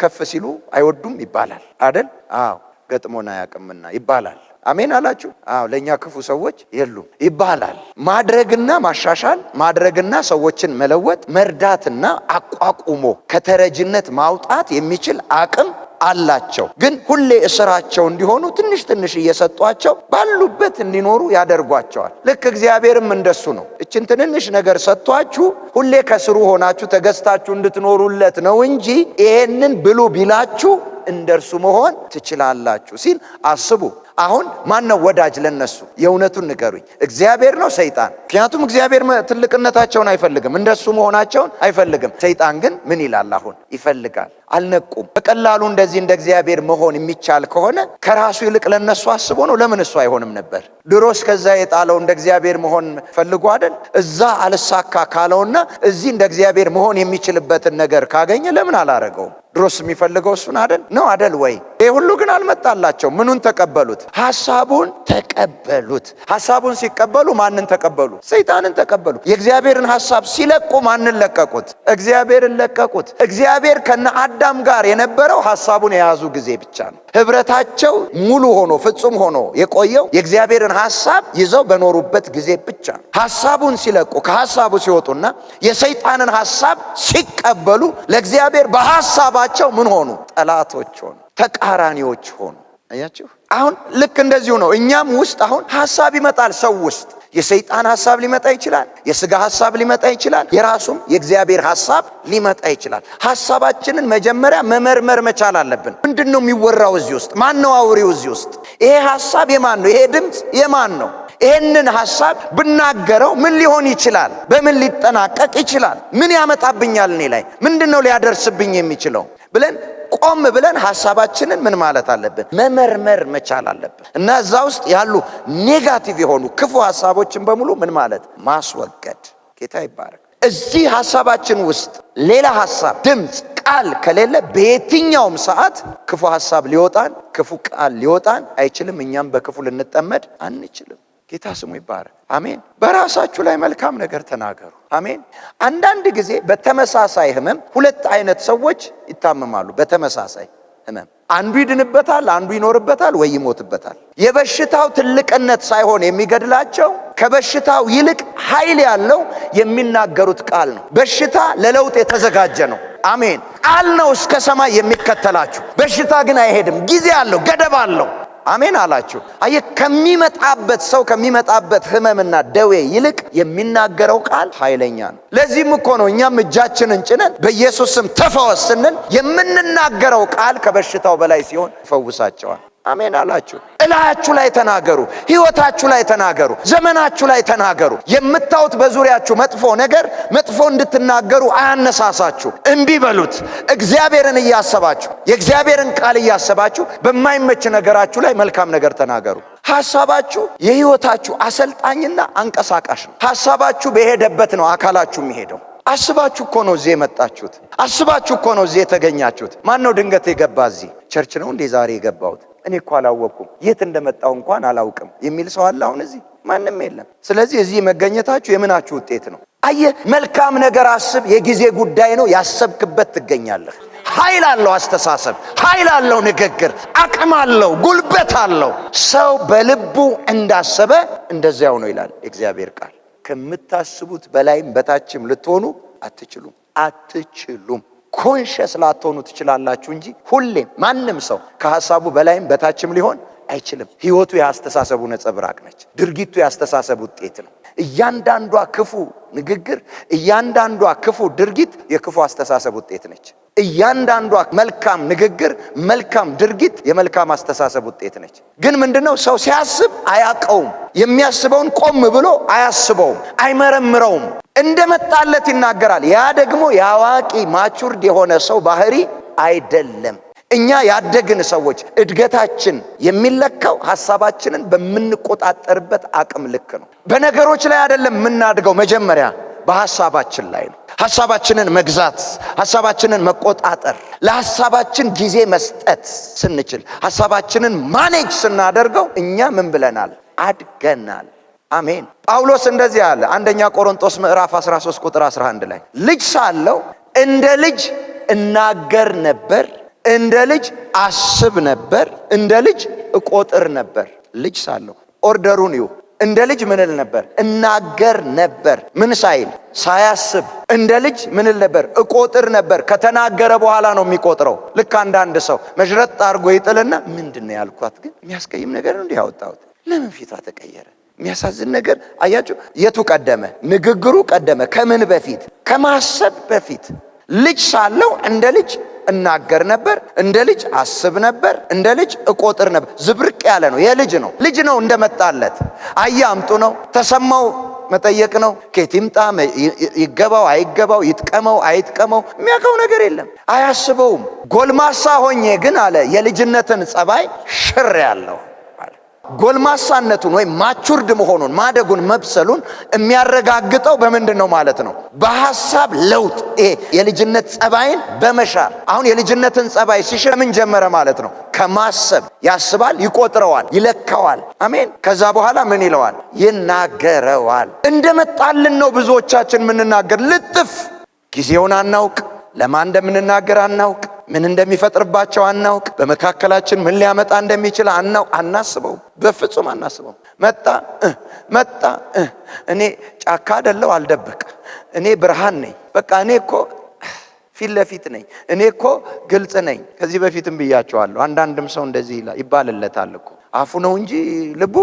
ከፍ ሲሉ አይወዱም ይባላል አይደል? አዎ ገጥሞና ያቅምና ይባላል። አሜን አላችሁ? አዎ ለኛ ክፉ ሰዎች የሉም ይባላል። ማድረግና ማሻሻል፣ ማድረግና ሰዎችን መለወጥ፣ መርዳትና አቋቁሞ ከተረጅነት ማውጣት የሚችል አቅም አላቸው። ግን ሁሌ እስራቸው እንዲሆኑ ትንሽ እየሰጧቸው ባሉበት እንዲኖሩ ያደርጓቸዋል። ልክ እግዚአብሔርም እንደሱ ነው። እችን ትንንሽ ነገር ሰጥቷችሁ ሁሌ ከስሩ ሆናችሁ ተገዝታችሁ እንድትኖሩለት ነው እንጂ ይሄንን ብሉ ቢላችሁ እንደርሱ መሆን ትችላላችሁ ሲል አስቡ። አሁን ማን ነው ወዳጅ ለነሱ? የእውነቱን ንገሩኝ። እግዚአብሔር ነው ሰይጣን? ምክንያቱም እግዚአብሔር ትልቅነታቸውን አይፈልግም፣ እንደሱ መሆናቸውን አይፈልግም። ሰይጣን ግን ምን ይላል? አሁን ይፈልጋል። አልነቁም። በቀላሉ እንደዚህ እንደ እግዚአብሔር መሆን የሚቻል ከሆነ ከራሱ ይልቅ ለነሱ አስቦ ነው። ለምን እሱ አይሆንም ነበር? ድሮስ ከዛ የጣለው እንደ እግዚአብሔር መሆን ፈልጎ አይደል? እዛ አልሳካ ካለውና እዚህ እንደ እግዚአብሔር መሆን የሚችልበትን ነገር ካገኘ ለምን አላረገውም? ድሮስ የሚፈልገው እሱን አይደል? ነው አይደል ወይ? ይሄ ሁሉ ግን አልመጣላቸው። ምኑን ተቀበሉት? ሐሳቡን ተቀበሉት። ሐሳቡን ሲቀበሉ ማንን ተቀበሉ? ሰይጣንን ተቀበሉ። የእግዚአብሔርን ሐሳብ ሲለቁ ማንን ለቀቁት? እግዚአብሔርን ለቀቁት። እግዚአብሔር ከነ አዳም ጋር የነበረው ሐሳቡን የያዙ ጊዜ ብቻ ነው። ህብረታቸው ሙሉ ሆኖ ፍጹም ሆኖ የቆየው የእግዚአብሔርን ሐሳብ ይዘው በኖሩበት ጊዜ ብቻ ነው። ሐሳቡን ሲለቁ ከሐሳቡ ሲወጡና የሰይጣንን ሐሳብ ሲቀበሉ ለእግዚአብሔር በሐሳባቸው ምን ሆኑ? ጠላቶች ሆኑ፣ ተቃራኒዎች ሆኑ። አያችሁ? አሁን ልክ እንደዚሁ ነው። እኛም ውስጥ አሁን ሐሳብ ይመጣል። ሰው ውስጥ የሰይጣን ሐሳብ ሊመጣ ይችላል፣ የሥጋ ሐሳብ ሊመጣ ይችላል፣ የራሱም የእግዚአብሔር ሐሳብ ሊመጣ ይችላል። ሐሳባችንን መጀመሪያ መመርመር መቻል አለብን። ምንድነው የሚወራው እዚህ ውስጥ? ማን ነው አውሬው እዚህ ውስጥ? ይሄ ሐሳብ የማን ነው? ይሄ ድምፅ የማን ነው? ይሄንን ሐሳብ ብናገረው ምን ሊሆን ይችላል? በምን ሊጠናቀቅ ይችላል? ምን ያመጣብኛል? እኔ ላይ ምንድነው ሊያደርስብኝ የሚችለው ብለን ቆም ብለን ሐሳባችንን ምን ማለት አለብን? መመርመር መቻል አለብን። እና እዛ ውስጥ ያሉ ኔጋቲቭ የሆኑ ክፉ ሐሳቦችን በሙሉ ምን ማለት? ማስወገድ። ጌታ ይባረክ። እዚህ ሐሳባችን ውስጥ ሌላ ሐሳብ፣ ድምፅ፣ ቃል ከሌለ በየትኛውም ሰዓት ክፉ ሐሳብ ሊወጣን፣ ክፉ ቃል ሊወጣን አይችልም። እኛም በክፉ ልንጠመድ አንችልም። ጌታ ስሙ ይባረክ። አሜን። በራሳችሁ ላይ መልካም ነገር ተናገሩ። አሜን። አንዳንድ ጊዜ በተመሳሳይ ህመም ሁለት አይነት ሰዎች ይታመማሉ። በተመሳሳይ ህመም አንዱ ይድንበታል፣ አንዱ ይኖርበታል ወይ ይሞትበታል። የበሽታው ትልቅነት ሳይሆን የሚገድላቸው ከበሽታው ይልቅ ኃይል ያለው የሚናገሩት ቃል ነው። በሽታ ለለውጥ የተዘጋጀ ነው። አሜን። ቃል ነው እስከ ሰማይ የሚከተላችሁ። በሽታ ግን አይሄድም። ጊዜ አለው፣ ገደብ አለው። አሜን አላችሁ። ከሚመጣበት ሰው ከሚመጣበት ህመምና ደዌ ይልቅ የሚናገረው ቃል ኃይለኛ ነው። ለዚህም እኮ ነው እኛም እጃችንን ጭነን በኢየሱስ ስም ተፈወስ ስንል የምንናገረው ቃል ከበሽታው በላይ ሲሆን ይፈውሳቸዋል። አሜን አላችሁ። እላያችሁ ላይ ተናገሩ፣ ህይወታችሁ ላይ ተናገሩ፣ ዘመናችሁ ላይ ተናገሩ። የምታዩት በዙሪያችሁ መጥፎ ነገር መጥፎ እንድትናገሩ አያነሳሳችሁ። እምቢ በሉት። እግዚአብሔርን እያሰባችሁ የእግዚአብሔርን ቃል እያሰባችሁ በማይመች ነገራችሁ ላይ መልካም ነገር ተናገሩ። ሐሳባችሁ የህይወታችሁ አሰልጣኝና አንቀሳቃሽ ነው። ሐሳባችሁ በሄደበት ነው አካላችሁ የሚሄደው። አስባችሁ እኮ ነው እዚህ የመጣችሁት። አስባችሁ እኮ ነው እዚህ የተገኛችሁት። ማን ነው ድንገት የገባ እዚህ? ቸርች ነው እንዴ ዛሬ የገባሁት? እኔ እኮ አላወቅኩም፣ የት እንደመጣሁ እንኳን አላውቅም የሚል ሰው አለ አሁን እዚህ? ማንም የለም። ስለዚህ እዚህ መገኘታችሁ የምናችሁ ውጤት ነው። አየህ፣ መልካም ነገር አስብ፣ የጊዜ ጉዳይ ነው። ያሰብክበት ትገኛለህ። ኃይል አለው አስተሳሰብ፣ ኃይል አለው ንግግር፣ አቅም አለው፣ ጉልበት አለው። ሰው በልቡ እንዳሰበ እንደዚያው ነው ይላል እግዚአብሔር ቃል። ከምታስቡት በላይም በታችም ልትሆኑ አትችሉም። ኮንሸስ ላትሆኑ ትችላላችሁ እንጂ ሁሌም ማንም ሰው ከሐሳቡ በላይም በታችም ሊሆን አይችልም። ህይወቱ የአስተሳሰቡ ነጸብራቅ ነች። ድርጊቱ የአስተሳሰብ ውጤት ነው። እያንዳንዷ ክፉ ንግግር፣ እያንዳንዷ ክፉ ድርጊት የክፉ አስተሳሰብ ውጤት ነች። እያንዳንዷ መልካም ንግግር፣ መልካም ድርጊት የመልካም አስተሳሰብ ውጤት ነች። ግን ምንድነው? ሰው ሲያስብ አያቀውም። የሚያስበውን ቆም ብሎ አያስበውም፣ አይመረምረውም፣ እንደመጣለት ይናገራል። ያ ደግሞ የአዋቂ ማቹርድ የሆነ ሰው ባህሪ አይደለም። እኛ ያደግን ሰዎች እድገታችን የሚለካው ሐሳባችንን በምንቆጣጠርበት አቅም ልክ ነው። በነገሮች ላይ አይደለም የምናድገው፣ መጀመሪያ በሐሳባችን ላይ ነው። ሐሳባችንን መግዛት፣ ሐሳባችንን መቆጣጠር፣ ለሐሳባችን ጊዜ መስጠት ስንችል፣ ሐሳባችንን ማኔጅ ስናደርገው እኛ ምን ብለናል? አድገናል። አሜን። ጳውሎስ እንደዚህ አለ። አንደኛ ቆሮንቶስ ምዕራፍ 13 ቁጥር 11 ላይ ልጅ ሳለው እንደ ልጅ እናገር ነበር፣ እንደ ልጅ አስብ ነበር፣ እንደ ልጅ እቆጥር ነበር። ልጅ ሳለው ኦርደሩን ይው። እንደ ልጅ ምንል ነበር? እናገር ነበር። ምን ሳይል? ሳያስብ። እንደ ልጅ ምንል ነበር? እቆጥር ነበር። ከተናገረ በኋላ ነው የሚቆጥረው። ልክ አንዳንድ ሰው መዥረጥ አድርጎ ይጥልና ምንድነው ያልኳት ግን የሚያስቀይም ነገር ነው እንዲህ ያወጣሁት፣ ለምን ፊቷ ተቀየረ? የሚያሳዝን ነገር አያችሁ። የቱ ቀደመ? ንግግሩ ቀደመ። ከምን በፊት? ከማሰብ በፊት። ልጅ ሳለው እንደ ልጅ እናገር ነበር፣ እንደ ልጅ አስብ ነበር፣ እንደ ልጅ እቆጥር ነበር። ዝብርቅ ያለ ነው። የልጅ ነው። ልጅ ነው እንደመጣለት። አያምጡ ነው፣ ተሰማው መጠየቅ ነው። ከየት ይምጣ፣ ይገባው አይገባው፣ ይጥቀመው አይጥቀመው የሚያውቀው ነገር የለም፣ አያስበውም። ጎልማሳ ሆኜ ግን አለ የልጅነትን ጸባይ ሽር ያለው ጎልማሳነቱን ወይም ማቹርድ መሆኑን ማደጉን መብሰሉን የሚያረጋግጠው በምንድን ነው ማለት ነው? በሐሳብ ለውጥ። ይሄ የልጅነት ጸባይን በመሻር አሁን የልጅነትን ጸባይ ሲሽር ምን ጀመረ ማለት ነው? ከማሰብ ያስባል፣ ይቆጥረዋል፣ ይለካዋል። አሜን። ከዛ በኋላ ምን ይለዋል? ይናገረዋል። እንደመጣልን ነው ብዙዎቻችን የምንናገር። ልጥፍ ጊዜውን አናውቅ፣ ለማን እንደምንናገር አናውቅ፣ ምን እንደሚፈጥርባቸው አናውቅ፣ በመካከላችን ምን ሊያመጣ እንደሚችል አናስበው፣ በፍጹም አናስበው። መጣ እኔ ጫካ አይደለው አልደብቅ፣ እኔ ብርሃን ነኝ፣ በቃ እኔ እኮ ፊት ለፊት ነኝ፣ እኔ እኮ ግልጽ ነኝ። ከዚህ በፊትም ብያቸዋለሁ። አንዳንድም ሰው እንደዚህ ይባልለታል እኮ አፉ ነው እንጂ ልቡ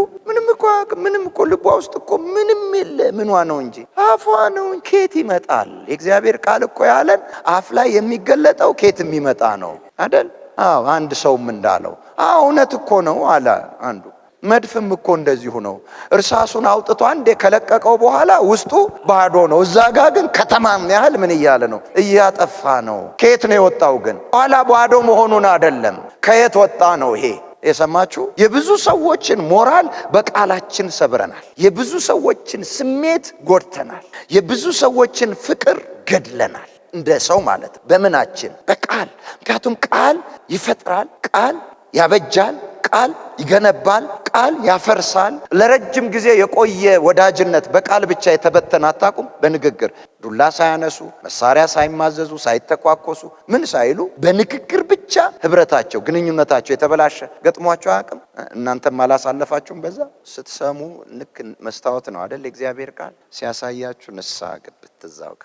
ምንም እኮ ልቧ ውስጥ እኮ ምንም የለ። ምኗ ነው እንጂ አፏ ነው። ኬት ይመጣል? የእግዚአብሔር ቃል እኮ ያለን አፍ ላይ የሚገለጠው ኬት የሚመጣ ነው አይደል? አዎ። አንድ ሰውም እንዳለው እውነት እኮ ነው አለ አንዱ። መድፍም እኮ እንደዚሁ ነው። እርሳሱን አውጥቶ አንዴ ከለቀቀው በኋላ ውስጡ ባዶ ነው። እዛ ጋር ግን ከተማም ያህል ምን እያለ ነው? እያጠፋ ነው። ከየት ነው የወጣው ግን? ኋላ ባዶ መሆኑን አይደለም። ከየት ወጣ ነው ይሄ? የሰማችሁ? የብዙ ሰዎችን ሞራል በቃላችን ሰብረናል። የብዙ ሰዎችን ስሜት ጎድተናል። የብዙ ሰዎችን ፍቅር ገድለናል። እንደ ሰው ማለት በምናችን? በቃል። ምክንያቱም ቃል ይፈጥራል፣ ቃል ያበጃል፣ ቃል ይገነባል፣ ቃል ያፈርሳል። ለረጅም ጊዜ የቆየ ወዳጅነት በቃል ብቻ የተበተነ አታውቁም? በንግግር ዱላ ሳያነሱ፣ መሳሪያ ሳይማዘዙ፣ ሳይተኳኮሱ፣ ምን ሳይሉ በንግግር ብቻ ህብረታቸው፣ ግንኙነታቸው የተበላሸ ገጥሟቸው አያውቅም? እናንተም አላሳለፋችሁም? በዛ ስትሰሙ ልክ መስታወት ነው አይደል? እግዚአብሔር ቃል ሲያሳያችሁ ንስሐ ግብት ትዛውቃ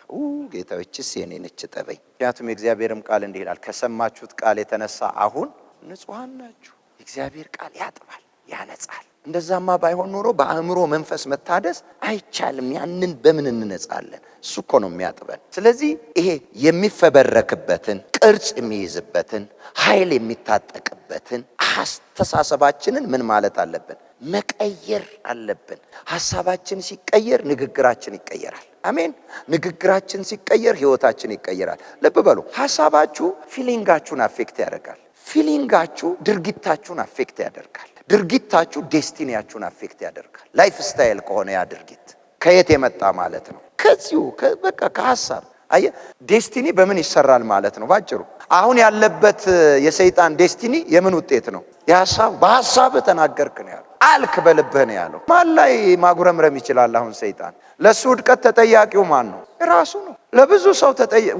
ጌታዎችስ የኔ ነች ጠበኝ። ምክንያቱም የእግዚአብሔርም ቃል እንዲህ ይላል፣ ከሰማችሁት ቃል የተነሳ አሁን ንጹሐን ናችሁ። እግዚአብሔር ቃል ያጥባል፣ ያነጻል። እንደዛማ ባይሆን ኖሮ በአእምሮ መንፈስ መታደስ አይቻልም። ያንን በምን እንነጻለን? እሱ እኮ ነው የሚያጥበን። ስለዚህ ይሄ የሚፈበረክበትን ቅርጽ የሚይዝበትን ኃይል የሚታጠቅበትን አስተሳሰባችንን ምን ማለት አለብን? መቀየር አለብን። ሐሳባችን ሲቀየር ንግግራችን ይቀየራል። አሜን። ንግግራችን ሲቀየር ህይወታችን ይቀየራል። ልብ በሉ፣ ሐሳባችሁ ፊሊንጋችሁን አፌክት ያደርጋል። ፊሊንጋችሁ ድርጊታችሁን አፌክት ያደርጋል። ድርጊታችሁ ዴስቲኒያችሁን አፌክት ያደርጋል። ላይፍ ስታይል ከሆነ ያ ድርጊት ከየት የመጣ ማለት ነው? ከዚሁ በቃ ከሐሳብ። አየ ዴስቲኒ በምን ይሰራል ማለት ነው? ባጭሩ አሁን ያለበት የሰይጣን ዴስቲኒ የምን ውጤት ነው? የሐሳብ። በሐሳብ ተናገርክ ነው ያለው፣ አልክ በልብህ ነው ያለው። ማን ላይ ማጉረምረም ይችላል? አሁን ሰይጣን ለሱ ውድቀት ተጠያቂው ማን ነው? ራሱ ነው። ለብዙ ሰው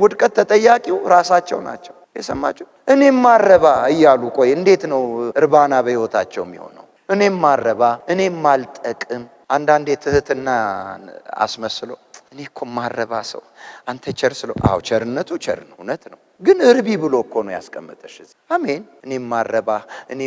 ውድቀት ተጠያቂው ራሳቸው ናቸው። የሰማችሁ? እኔም ማረባ እያሉ ቆይ፣ እንዴት ነው እርባና በህይወታቸው የሚሆነው? እኔም ማረባ፣ እኔም ማልጠቅም። አንዳንዴ ትህትና አስመስሎ እኔ እኮ ማረባ ሰው አንተ ቸር ስለው፣ አዎ ቸርነቱ ቸር ነው፣ እውነት ነው። ግን እርቢ ብሎ እኮ ነው ያስቀመጠሽ እዚህ። አሜን። እኔም ማረባ፣ እኔ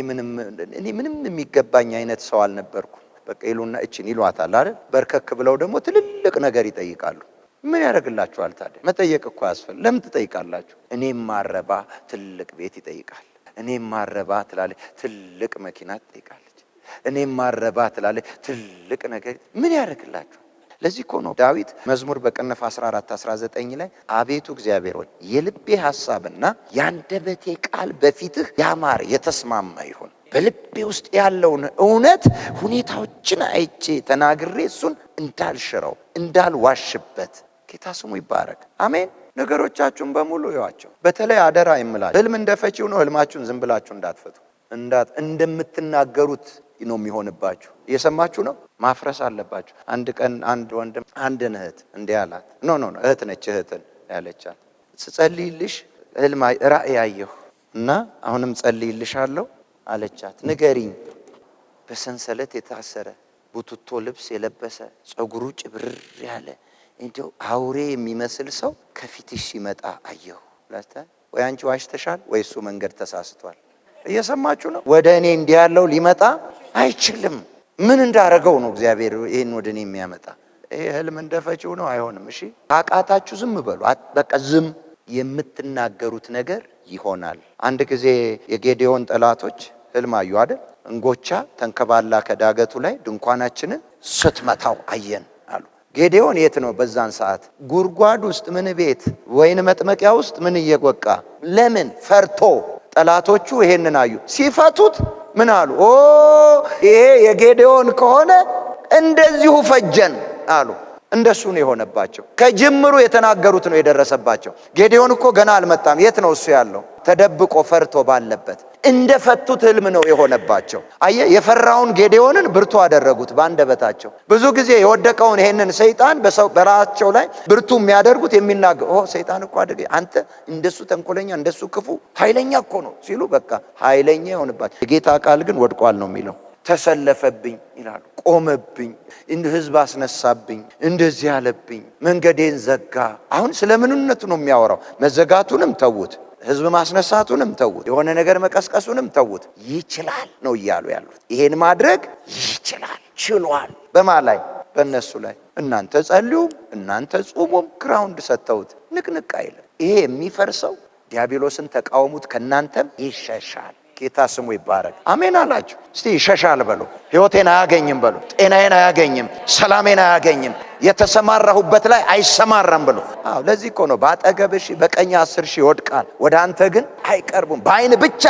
ምንም የሚገባኝ አይነት ሰው አልነበርኩም። በቃ ይሉና እቺን ይሏታል አይደል? በርከክ ብለው ደግሞ ትልልቅ ነገር ይጠይቃሉ። ምን ያደርግላችኋል ታዲያ? መጠየቅ እኮ ያስፈልግ። ለምን ትጠይቃላችሁ? እኔም ማረባ ትልቅ ቤት ይጠይቃል። እኔም ማረባ ትላለች፣ ትልቅ መኪና ትጠይቃለች። እኔም ማረባ ትላለች፣ ትልቅ ነገር። ምን ያደርግላችሁ? ለዚህ እኮ ነው ዳዊት መዝሙር በቅንፍ 14:19 ላይ አቤቱ እግዚአብሔር ሆይ የልቤ ሐሳብና የአንደበቴ ቃል በፊትህ ያማረ የተስማማ ይሁን። በልቤ ውስጥ ያለውን እውነት ሁኔታዎችን አይቼ ተናግሬ እሱን እንዳልሽረው እንዳልዋሽበት። ጌታ ስሙ ይባረክ። አሜን። ነገሮቻችሁን በሙሉ ይዋቸው። በተለይ አደራ የምላችሁ ህልም እንደፈቺው ነው። ህልማችሁን ዝም ብላችሁ እንዳትፈቱ። እንደምትናገሩት ነው የሚሆንባችሁ። እየሰማችሁ ነው? ማፍረስ አለባችሁ። አንድ ቀን አንድ ወንድም አንድን እህት እንዲህ አላት። ኖ እህት ነች፣ እህትን ያለቻት ስጸልይልሽ ህልም ራእይ አየሁ እና አሁንም ጸልይልሻለሁ አለቻት። ንገሪኝ። በሰንሰለት የታሰረ ቡትቶ ልብስ የለበሰ ጸጉሩ ጭብርር ያለ እንዴው አውሬ የሚመስል ሰው ከፊትሽ ሲመጣ አየሁ። ወይ አንቺ ዋሽተሻል ወይ እሱ መንገድ ተሳስቷል። እየሰማችሁ ነው? ወደ እኔ እንዲህ ያለው ሊመጣ አይችልም። ምን እንዳረገው ነው እግዚአብሔር ይሄን ወደ እኔ የሚያመጣ? ይሄ ህልም እንደፈቺው ነው። አይሆንም። እሺ አቃታችሁ ዝም በሉ። በቃ ዝም። የምትናገሩት ነገር ይሆናል። አንድ ጊዜ የጌዴዎን ጠላቶች ህልም አዩ አይደል? እንጎቻ ተንከባላ ከዳገቱ ላይ ድንኳናችንን ስትመታው አየን አሉ። ጌዴዎን የት ነው በዛን ሰዓት? ጉድጓድ ውስጥ ምን ቤት ወይን መጥመቂያ ውስጥ ምን እየጎቃ። ለምን? ፈርቶ። ጠላቶቹ ይሄንን አዩ። ሲፈቱት ምን አሉ? ኦ ይሄ የጌዴዎን ከሆነ እንደዚሁ ፈጀን አሉ። እንደሱ ነው የሆነባቸው። ከጅምሩ የተናገሩት ነው የደረሰባቸው። ጌዴዎን እኮ ገና አልመጣም። የት ነው እሱ ያለው? ተደብቆ ፈርቶ ባለበት። እንደፈቱት ህልም ነው የሆነባቸው። አየ የፈራውን ጌዴዎንን ብርቱ አደረጉት ባንደበታቸው። ብዙ ጊዜ የወደቀውን ይሄንን ሰይጣን በራሳቸው ላይ ብርቱ የሚያደርጉት የሚናገሩ ሰይጣን እኮ አደገ፣ አንተ እንደሱ ተንኮለኛ እንደሱ ክፉ ኃይለኛ እኮ ነው ሲሉ በቃ ኃይለኛ ይሆንባቸው። የጌታ ቃል ግን ወድቋል ነው የሚለው። ተሰለፈብኝ ይላሉ። ቆመብኝ፣ ህዝብ አስነሳብኝ፣ እንደዚህ ያለብኝ፣ መንገዴን ዘጋ። አሁን ስለምንነቱ ነው የሚያወራው። መዘጋቱንም ተውት፣ ህዝብ ማስነሳቱንም ተውት፣ የሆነ ነገር መቀስቀሱንም ተውት። ይችላል ነው እያሉ ያሉት። ይሄን ማድረግ ይችላል፣ ችሏል። በማ ላይ? በእነሱ ላይ። እናንተ ጸልዩም እናንተ ጹሙም ግራውንድ ሰጥተውት ንቅንቅ አይልም። ይሄ የሚፈርሰው ዲያብሎስን ተቃወሙት፣ ከናንተም ይሸሻል። ጌታ ስሙ ይባረክ። አሜን አላችሁ። እስቲ ይሸሻል በሉ። ህይወቴን አያገኝም በሉ። ጤናዬን አያገኝም፣ ሰላሜን አያገኝም፣ የተሰማራሁበት ላይ አይሰማራም በሉ። አዎ ለዚህ እኮ ነው በአጠገብሽ በቀኝ 10 ሺህ ይወድቃል፣ ወደ አንተ ግን አይቀርቡም፣ በአይን ብቻ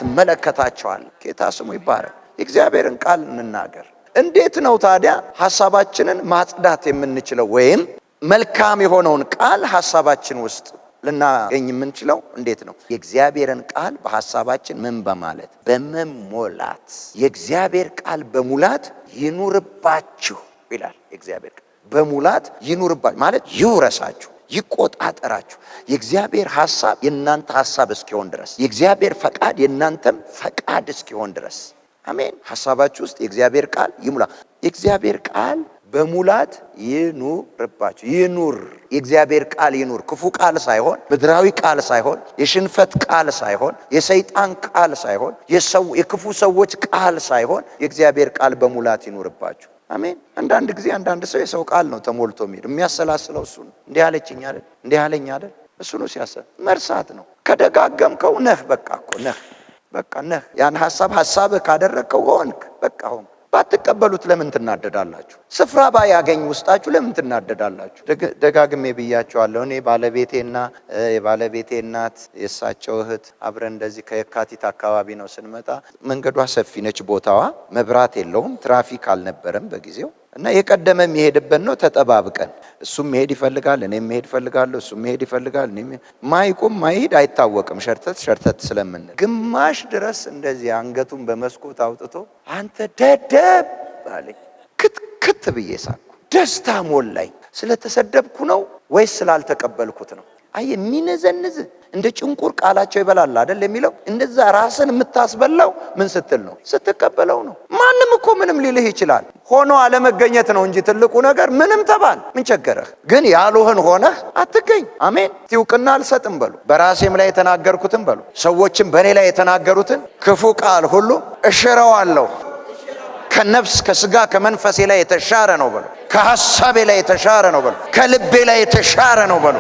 ትመለከታቸዋለህ። ጌታ ስሙ ይባረክ። የእግዚአብሔርን ቃል እንናገር። እንዴት ነው ታዲያ ሐሳባችንን ማጽዳት የምንችለው? ወይም መልካም የሆነውን ቃል ሐሳባችን ውስጥ ልናገኝ የምንችለው እንዴት ነው? የእግዚአብሔርን ቃል በሐሳባችን ምን በማለት በመሞላት። የእግዚአብሔር ቃል በሙላት ይኑርባችሁ ይላል። የእግዚአብሔር ቃል በሙላት ይኑርባችሁ ማለት ይውረሳችሁ፣ ይቆጣጠራችሁ። የእግዚአብሔር ሐሳብ የእናንተ ሐሳብ እስኪሆን ድረስ፣ የእግዚአብሔር ፈቃድ የእናንተም ፈቃድ እስኪሆን ድረስ። አሜን። ሐሳባችሁ ውስጥ የእግዚአብሔር ቃል ይሙላ። የእግዚአብሔር ቃል በሙላት ይኑርባችሁ። ይኑር፣ የእግዚአብሔር ቃል ይኑር። ክፉ ቃል ሳይሆን፣ ምድራዊ ቃል ሳይሆን፣ የሽንፈት ቃል ሳይሆን፣ የሰይጣን ቃል ሳይሆን፣ የክፉ ሰዎች ቃል ሳይሆን የእግዚአብሔር ቃል በሙላት ይኑርባችሁ። አሜን። አንዳንድ ጊዜ አንዳንድ ሰው የሰው ቃል ነው ተሞልቶ የሚያሰላስለው እሱ ነው። እንዲህ አለችኝ አይደል፣ እንዲህ አለኝ አይደል፣ እሱ ነው ሲያሰብ መርሳት ነው። ከደጋገምከው ነህ፣ በቃ እኮ ነህ፣ በቃ ነህ። ያን ሐሳብ ካደረግከው ሆንክ፣ በቃ ሆንክ። ባትቀበሉት ለምን ትናደዳላችሁ? ስፍራ ባያገኝ ውስጣችሁ ለምን ትናደዳላችሁ? ደጋግሜ ብያቸዋለሁ። እኔ ባለቤቴና የባለቤቴ እናት የእሳቸው እህት አብረን እንደዚህ ከየካቲት አካባቢ ነው ስንመጣ፣ መንገዷ ሰፊ ነች፣ ቦታዋ መብራት የለውም፣ ትራፊክ አልነበረም በጊዜው እና የቀደመ የሚሄድበት ነው። ተጠባብቀን እሱም መሄድ ይፈልጋል፣ እኔም መሄድ ይፈልጋለሁ፣ እሱም መሄድ ይፈልጋል። ማይቁም ማይሄድ አይታወቅም፣ ሸርተት ስለምንል ግማሽ ድረስ እንደዚህ አንገቱን በመስኮት አውጥቶ አንተ ደደብ አለኝ። ክትክት ብዬ ሳኩ። ደስታ ሞላኝ። ስለተሰደብኩ ነው ወይስ ስላልተቀበልኩት ነው? አይ የሚነዘንዝ እንደ ጭንቁር ቃላቸው ይበላል አይደል የሚለው። እንደዛ ራስን የምታስበላው ምን ስትል ነው? ስትቀበለው ነው። ማንም እኮ ምንም ሊልህ ይችላል። ሆኖ አለመገኘት ነው እንጂ ትልቁ ነገር ምንም ተባል ምን ቸገረህ? ግን ያሉህን ሆነህ አትገኝ። አሜን። እውቅና አልሰጥም በሉ። በራሴም ላይ የተናገርኩትን በሉ። ሰዎችም በእኔ ላይ የተናገሩትን ክፉ ቃል ሁሉ እሽረዋለሁ። ከነፍስ ከስጋ ከመንፈሴ ላይ የተሻረ ነው በሉ። ከሐሳቤ ላይ የተሻረ ነው በሉ። ከልቤ ላይ የተሻረ ነው በሉ።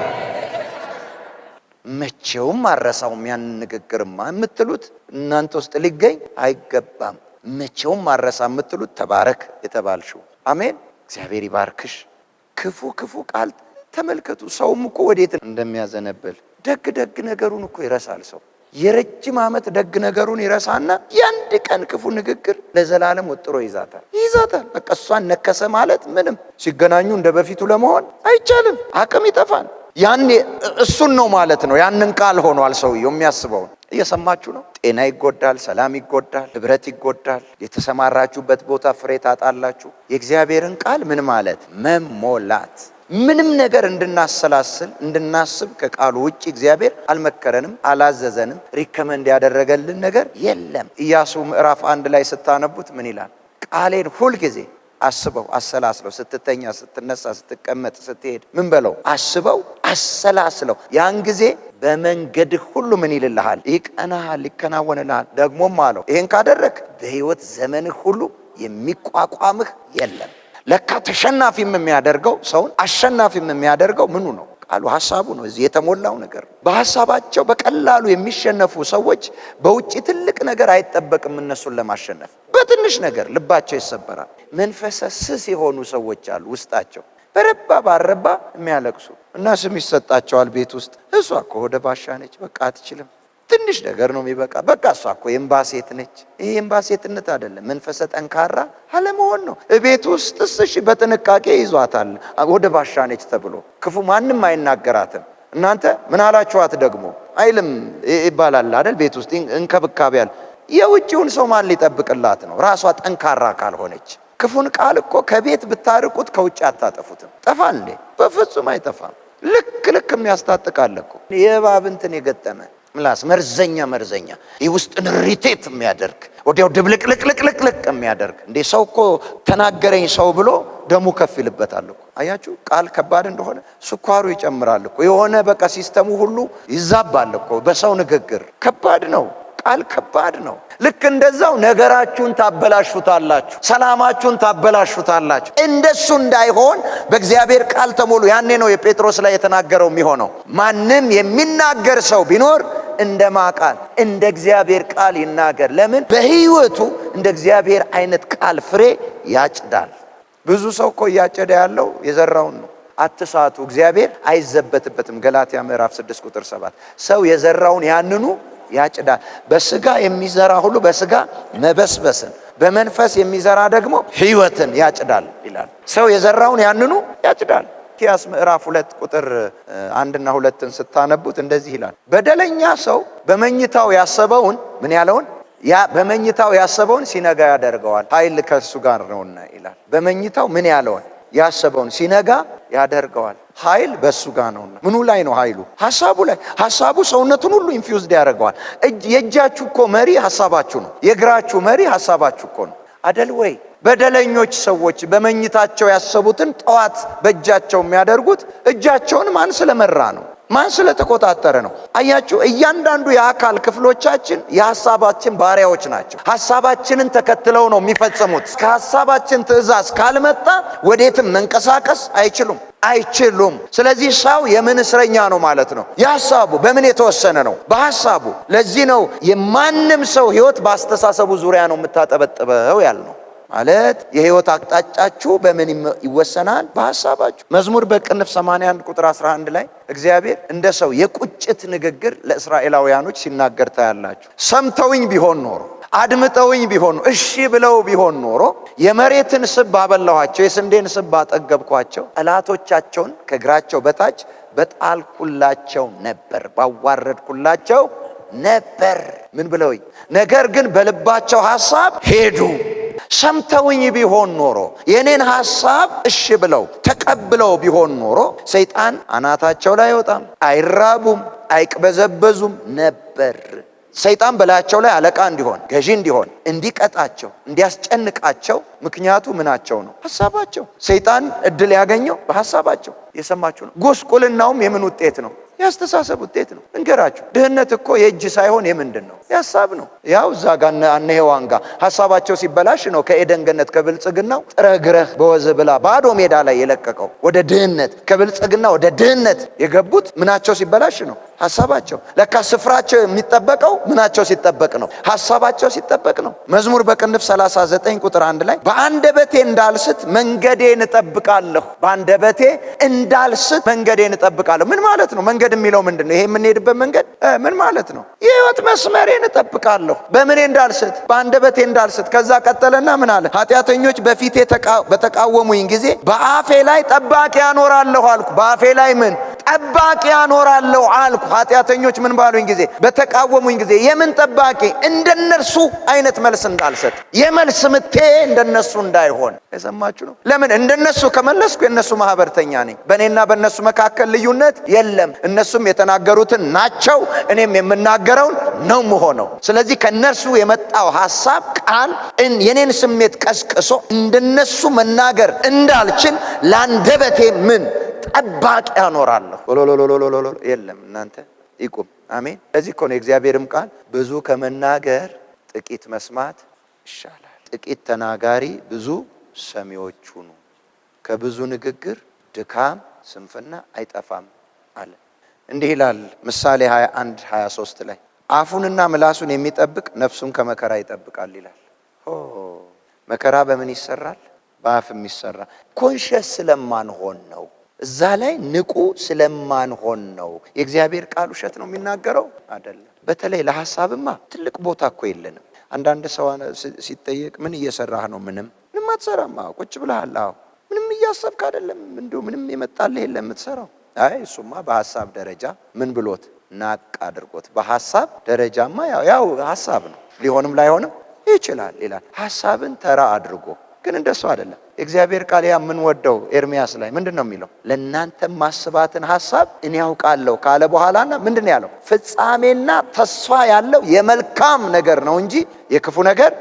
መቼውም አረሳውም። ያን ንግግርማ የምትሉት እናንተ ውስጥ ሊገኝ አይገባም። መቼውም አረሳ የምትሉት ተባረክ የተባልሽው። አሜን። እግዚአብሔር ይባርክሽ። ክፉ ቃል ተመልከቱ። ሰውም እኮ ወዴት እንደሚያዘነብል ደግ ነገሩን እኮ ይረሳል ሰው። የረጅም ዓመት ደግ ነገሩን ይረሳና የአንድ ቀን ክፉ ንግግር ለዘላለም ወጥሮ ይዛታል። በቃ እሷን ነከሰ ማለት ምንም ሲገናኙ እንደ በፊቱ ለመሆን አይቻልም። አቅም ይጠፋል። ያኔ እሱን ነው ማለት ነው። ያንን ቃል ሆኗል ሰውየው የሚያስበውን። እየሰማችሁ ነው። ጤና ይጎዳል፣ ሰላም ይጎዳል፣ ህብረት ይጎዳል። የተሰማራችሁበት ቦታ ፍሬ ታጣላችሁ። የእግዚአብሔርን ቃል ምን ማለት መሞላት። ምንም ነገር እንድናሰላስል እንድናስብ ከቃሉ ውጭ እግዚአብሔር አልመከረንም፣ አላዘዘንም። ሪከመንድ ያደረገልን ነገር የለም። ኢያሱ ምዕራፍ 1 ላይ ስታነቡት ምን ይላል? ቃሌን ሁልጊዜ አስበው አሰላስለው። ስትተኛ፣ ስትነሳ፣ ስትቀመጥ፣ ስትሄድ ምን በለው? አስበው አሰላስለው። ያን ጊዜ በመንገድህ ሁሉ ምን ይልልሃል? ይቀናሃል፣ ይከናወንልሃል። ደግሞም አለው ይሄን ካደረክ በህይወት ዘመንህ ሁሉ የሚቋቋምህ የለም። ለካ ተሸናፊም የሚያደርገው ሰውን አሸናፊም የሚያደርገው ምኑ ነው? ቃሉ፣ ሐሳቡ ነው። እዚህ የተሞላው ነገር በሐሳባቸው በቀላሉ የሚሸነፉ ሰዎች በውጭ ትልቅ ነገር አይጠበቅም እነሱን ለማሸነፍ። በትንሽ ነገር ልባቸው ይሰበራል። መንፈሰ ስስ የሆኑ ሰዎች አሉ ውስጣቸው በረባ ባረባ የሚያለቅሱ እና ስም ይሰጣቸዋል ቤት ውስጥ። እሷ እኮ ወደ ባሻ ነች፣ በቃ አትችልም፣ ትንሽ ነገር ነው የሚበቃ፣ በቃ እሷ እኮ የእምባሴት ነች። ይሄ የእምባሴትነት አይደለም፣ መንፈሰ ጠንካራ አለመሆን ነው። ቤት ውስጥ እሺ በጥንቃቄ ይዟታል፣ ወደ ባሻ ነች ተብሎ ክፉ ማንም አይናገራትም። እናንተ ምን አላችኋት ደግሞ አይልም ይባላል አይደል? ቤት ውስጥ እንክብካቤ አለ። የውጭውን ሰው ማን ሊጠብቅላት ነው? ራሷ ጠንካራ ካልሆነች። ክፉን ቃል እኮ ከቤት ብታርቁት ከውጭ አታጠፉትም። ጠፋል እንዴ? በፍጹም አይጠፋም። ልክ የሚያስታጥቃል እኮ የእባብ እንትን የገጠመ ምላስ መርዘኛ ይህ ውስጥን ሪቴት የሚያደርግ ወዲያው ድብልቅልቅልቅልቅ የሚያደርግ እንዴ። ሰው እኮ ተናገረኝ ሰው ብሎ ደሙ ከፍ ይልበታል እኮ። አያችሁ ቃል ከባድ እንደሆነ ስኳሩ ይጨምራል እኮ። የሆነ በቃ ሲስተሙ ሁሉ ይዛባል እኮ በሰው ንግግር። ከባድ ነው ቃል፣ ከባድ ነው። ልክ እንደዛው ነገራችሁን ታበላሹታላችሁ፣ ሰላማችሁን ታበላሹታላችሁ። እንደሱ እንዳይሆን በእግዚአብሔር ቃል ተሞሉ። ያኔ ነው የጴጥሮስ ላይ የተናገረው የሚሆነው። ማንም የሚናገር ሰው ቢኖር እንደማ ቃል እንደ እግዚአብሔር ቃል ይናገር። ለምን? በህይወቱ እንደ እግዚአብሔር አይነት ቃል ፍሬ ያጭዳል። ብዙ ሰው እኮ እያጨደ ያለው የዘራውን ነው። አትሳቱ፣ እግዚአብሔር አይዘበትበትም። ገላትያ ምዕራፍ 6 ቁጥር 7 ሰው የዘራውን ያንኑ ያጭዳል። በስጋ የሚዘራ ሁሉ በስጋ መበስበስን፣ በመንፈስ የሚዘራ ደግሞ ህይወትን ያጭዳል ይላል። ሰው የዘራውን ያንኑ ያጭዳል። ሚክያስ ምዕራፍ 2 ቁጥር 1 እና 2ን ስታነቡት እንደዚህ ይላል። በደለኛ ሰው በመኝታው ያሰበውን ምን ያለውን በመኝታው ያሰበውን ሲነጋ ያደርገዋል፣ ኃይል ከሱ ጋር ነውና ይላል። በመኝታው ምን ያለውን ያሰበውን ሲነጋ ያደርገዋል፣ ኃይል በሱ ጋር ነውና። ምኑ ላይ ነው ኃይሉ? ሐሳቡ ላይ። ሐሳቡ ሰውነቱን ሁሉ ኢንፊውዝድ ያደርገዋል። የእጃችሁ እኮ መሪ ሐሳባችሁ ነው። የእግራችሁ መሪ ሐሳባችሁ እኮ ነው። አደል ወይ? በደለኞች ሰዎች በመኝታቸው ያሰቡትን ጠዋት በእጃቸው የሚያደርጉት እጃቸውን ማን ስለመራ ነው? ማን ስለተቆጣጠረ ነው? አያችሁ፣ እያንዳንዱ የአካል ክፍሎቻችን የሐሳባችን ባሪያዎች ናቸው። ሐሳባችንን ተከትለው ነው የሚፈጽሙት። ከሐሳባችን ትእዛዝ ካልመጣ ወዴትም መንቀሳቀስ አይችሉም። ስለዚህ ሰው የምን እስረኛ ነው ማለት ነው? የሐሳቡ። በምን የተወሰነ ነው? በሐሳቡ። ለዚህ ነው የማንም ሰው ሕይወት በአስተሳሰቡ ዙሪያ ነው የምታጠበጥበው ያልነው። ማለት የሕይወት አቅጣጫችሁ በምን ይወሰናል? በሐሳባችሁ። መዝሙር በቅንፍ 81 ቁጥር 11 ላይ እግዚአብሔር እንደ ሰው የቁጭት ንግግር ለእስራኤላውያኖች ሲናገር ታያላችሁ። ሰምተውኝ ቢሆን ኖሮ፣ አድምጠውኝ ቢሆን፣ እሺ ብለው ቢሆን ኖሮ የመሬትን ስብ ባበላኋቸው፣ የስንዴን ስብ ባጠገብኳቸው፣ ጠላቶቻቸውን ከእግራቸው በታች በጣልኩላቸው ነበር፣ ባዋረድኩላቸው ነበር። ምን ብለውኝ? ነገር ግን በልባቸው ሐሳብ ሄዱ። ሰምተውኝ ቢሆን ኖሮ የኔን ሐሳብ እሺ ብለው ተቀብለው ቢሆን ኖሮ ሰይጣን አናታቸው ላይ አይወጣም፣ አይራቡም፣ አይቅበዘበዙም ነበር። ሰይጣን በላያቸው ላይ አለቃ እንዲሆን፣ ገዢ እንዲሆን፣ እንዲቀጣቸው፣ እንዲያስጨንቃቸው ምክንያቱ ምናቸው ነው? ሐሳባቸው። ሰይጣን እድል ያገኘው በሐሳባቸው። የሰማችሁ ነው። ጉስቁልናውም የምን ውጤት ነው? የአስተሳሰብ ውጤት ነው። እንገራችሁ፣ ድህነት እኮ የእጅ ሳይሆን የምንድን ነው? የሐሳብ ነው። ያው እዛ ጋር እነ ሔዋን ጋር ሐሳባቸው ሲበላሽ ነው ከኤደን ገነት ከብልጽግናው ጥረህ ግረህ በወዝ ብላ ባዶ ሜዳ ላይ የለቀቀው ወደ ድህነት፣ ከብልጽግና ወደ ድህነት የገቡት ምናቸው ሲበላሽ ነው? ሐሳባቸው። ለካ ስፍራቸው የሚጠበቀው ምናቸው ሲጠበቅ ነው? ሐሳባቸው ሲጠበቅ ነው። መዝሙር በቅንፍ 39 ቁጥር 1 ላይ በአንደበቴ እንዳልስት መንገዴን እጠብቃለሁ። በአንደበቴ እንዳልስት መንገዴን እጠብቃለሁ። ምን ማለት ነው? መንገድ የሚለው ምንድን ነው? ይሄ የምንሄድበት መንገድ ምን ማለት ነው? የሕይወት መስመሬን እጠብቃለሁ። በምኔ እንዳልስት? በአንደበቴ እንዳልስት። ከዛ ቀጠለና ምን አለ? ኃጢአተኞች በፊቴ በተቃወሙኝ ጊዜ በአፌ ላይ ጠባቂ ያኖራለሁ አልኩ። በአፌ ላይ ምን ጠባቂ ያኖራለሁ አልኩ። ኃጢአተኞች ምን ባሉኝ ጊዜ? በተቃወሙኝ ጊዜ። የምን ጠባቂ? እንደነርሱ አይነት መልስ እንዳልሰጥ፣ የመልስ ምቴ እንደነሱ እንዳይሆን። የሰማችሁ ነው። ለምን? እንደነሱ ከመለስኩ የነሱ ማህበርተኛ ነኝ። በእኔና በእነሱ መካከል ልዩነት የለም። እነሱም የተናገሩትን ናቸው፣ እኔም የምናገረውን ነው የምሆነው። ስለዚህ ከነርሱ የመጣው ሐሳብ ቃል የኔን ስሜት ቀስቅሶ እንደነሱ መናገር እንዳልችል ለአንደበቴ ምን ጠባቂ ያኖራለሁ። የለም እናንተ ይቁም። አሜን። ለዚህ እኮ ነው የእግዚአብሔርም ቃል ብዙ ከመናገር ጥቂት መስማት ይሻላል። ጥቂት ተናጋሪ ብዙ ሰሚዎች ሁኑ። ከብዙ ንግግር ድካም፣ ስንፍና አይጠፋም አለ። እንዲህ ይላል ምሳሌ 21 23 ላይ አፉንና ምላሱን የሚጠብቅ ነፍሱን ከመከራ ይጠብቃል ይላል። መከራ በምን ይሰራል? በአፍ የሚሰራ። ኮንሸስ ስለማንሆን ነው። እዛ ላይ ንቁ ስለማንሆን ነው። የእግዚአብሔር ቃል ውሸት ነው የሚናገረው አይደለም። በተለይ ለሐሳብማ ትልቅ ቦታ እኮ የለንም። አንዳንድ ሰው ሲጠየቅ ምን እየሰራህ ነው? ምንም አትሰራም። ቁጭ ብለሃል። ምንም እያሰብክ አይደለም። እንዲሁ ምንም የመጣልህ የለም የምትሰራው። አይ እሱማ በሐሳብ ደረጃ ምን ብሎት ናቅ አድርጎት። በሐሳብ ደረጃማ ያው ሐሳብ ነው፣ ሊሆንም ላይሆንም ይችላል ይላል። ሐሳብን ተራ አድርጎ ግን እንደሱ አይደለም። የእግዚአብሔር ቃል ያ የምንወደው ኤርምያስ ላይ ምንድነው የሚለው? ለእናንተ ማስባትን ሐሳብ እኔ ያውቃለሁ ካለ በኋላና ምንድነው ያለው? ፍጻሜና ተስፋ ያለው የመልካም ነገር ነው እንጂ የክፉ ነገር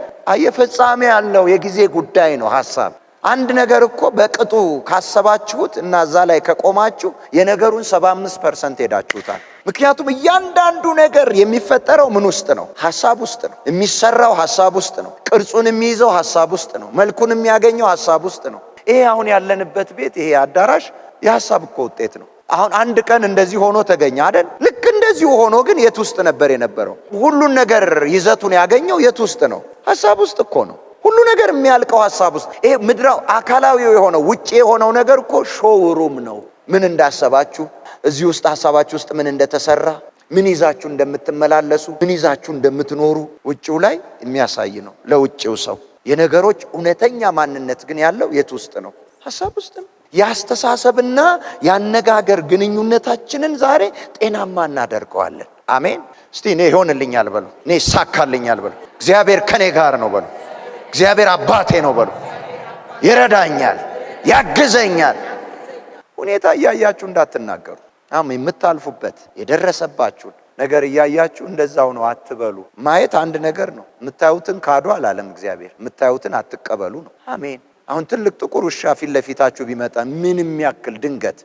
ፍጻሜ ያለው የጊዜ ጉዳይ ነው። ሐሳብ አንድ ነገር እኮ በቅጡ ካሰባችሁት እና እዛ ላይ ከቆማችሁ የነገሩን 75% ሄዳችሁታል። ምክንያቱም እያንዳንዱ ነገር የሚፈጠረው ምን ውስጥ ነው? ሐሳብ ውስጥ ነው። የሚሰራው ሐሳብ ውስጥ ነው። ቅርጹን የሚይዘው ሐሳብ ውስጥ ነው። መልኩን የሚያገኘው ሐሳብ ውስጥ ነው። ይሄ አሁን ያለንበት ቤት፣ ይሄ አዳራሽ የሐሳብ እኮ ውጤት ነው። አሁን አንድ ቀን እንደዚህ ሆኖ ተገኘ አይደል? ልክ እንደዚሁ ሆኖ ግን የት ውስጥ ነበር የነበረው? ሁሉን ነገር ይዘቱን ያገኘው የት ውስጥ ነው? ሐሳብ ውስጥ እኮ ነው። ሁሉ ነገር የሚያልቀው ሐሳብ ውስጥ። ይሄ ምድራው አካላዊው የሆነው ውጪ የሆነው ነገር እኮ ሾውሩም ነው። ምን እንዳሰባችሁ እዚህ ውስጥ ሐሳባችሁ ውስጥ ምን እንደተሰራ፣ ምን ይዛችሁ እንደምትመላለሱ፣ ምን ይዛችሁ እንደምትኖሩ ውጪው ላይ የሚያሳይ ነው ለውጪው ሰው። የነገሮች እውነተኛ ማንነት ግን ያለው የት ውስጥ ነው? ሐሳብ ውስጥ ነው። የአስተሳሰብና የአነጋገር ግንኙነታችንን ዛሬ ጤናማ እናደርገዋለን። አሜን። እስቲ እኔ ይሆንልኛል በሉ፣ እኔ ይሳካልኛል በሉ፣ እግዚአብሔር ከኔ ጋር ነው በሉ፣ እግዚአብሔር አባቴ ነው በሉ፣ ይረዳኛል፣ ያግዘኛል። ሁኔታ እያያችሁ እንዳትናገሩ። የምታልፉበት የደረሰባችሁን ነገር እያያችሁ እንደዛው ነው አትበሉ። ማየት አንድ ነገር ነው። የምታዩትን ካዱ አላለም እግዚአብሔር። የምታዩትን አትቀበሉ ነው። አሜን። አሁን ትልቅ ጥቁር ውሻ ፊት ለፊታችሁ ቢመጣ ምንም ያክል ድንገት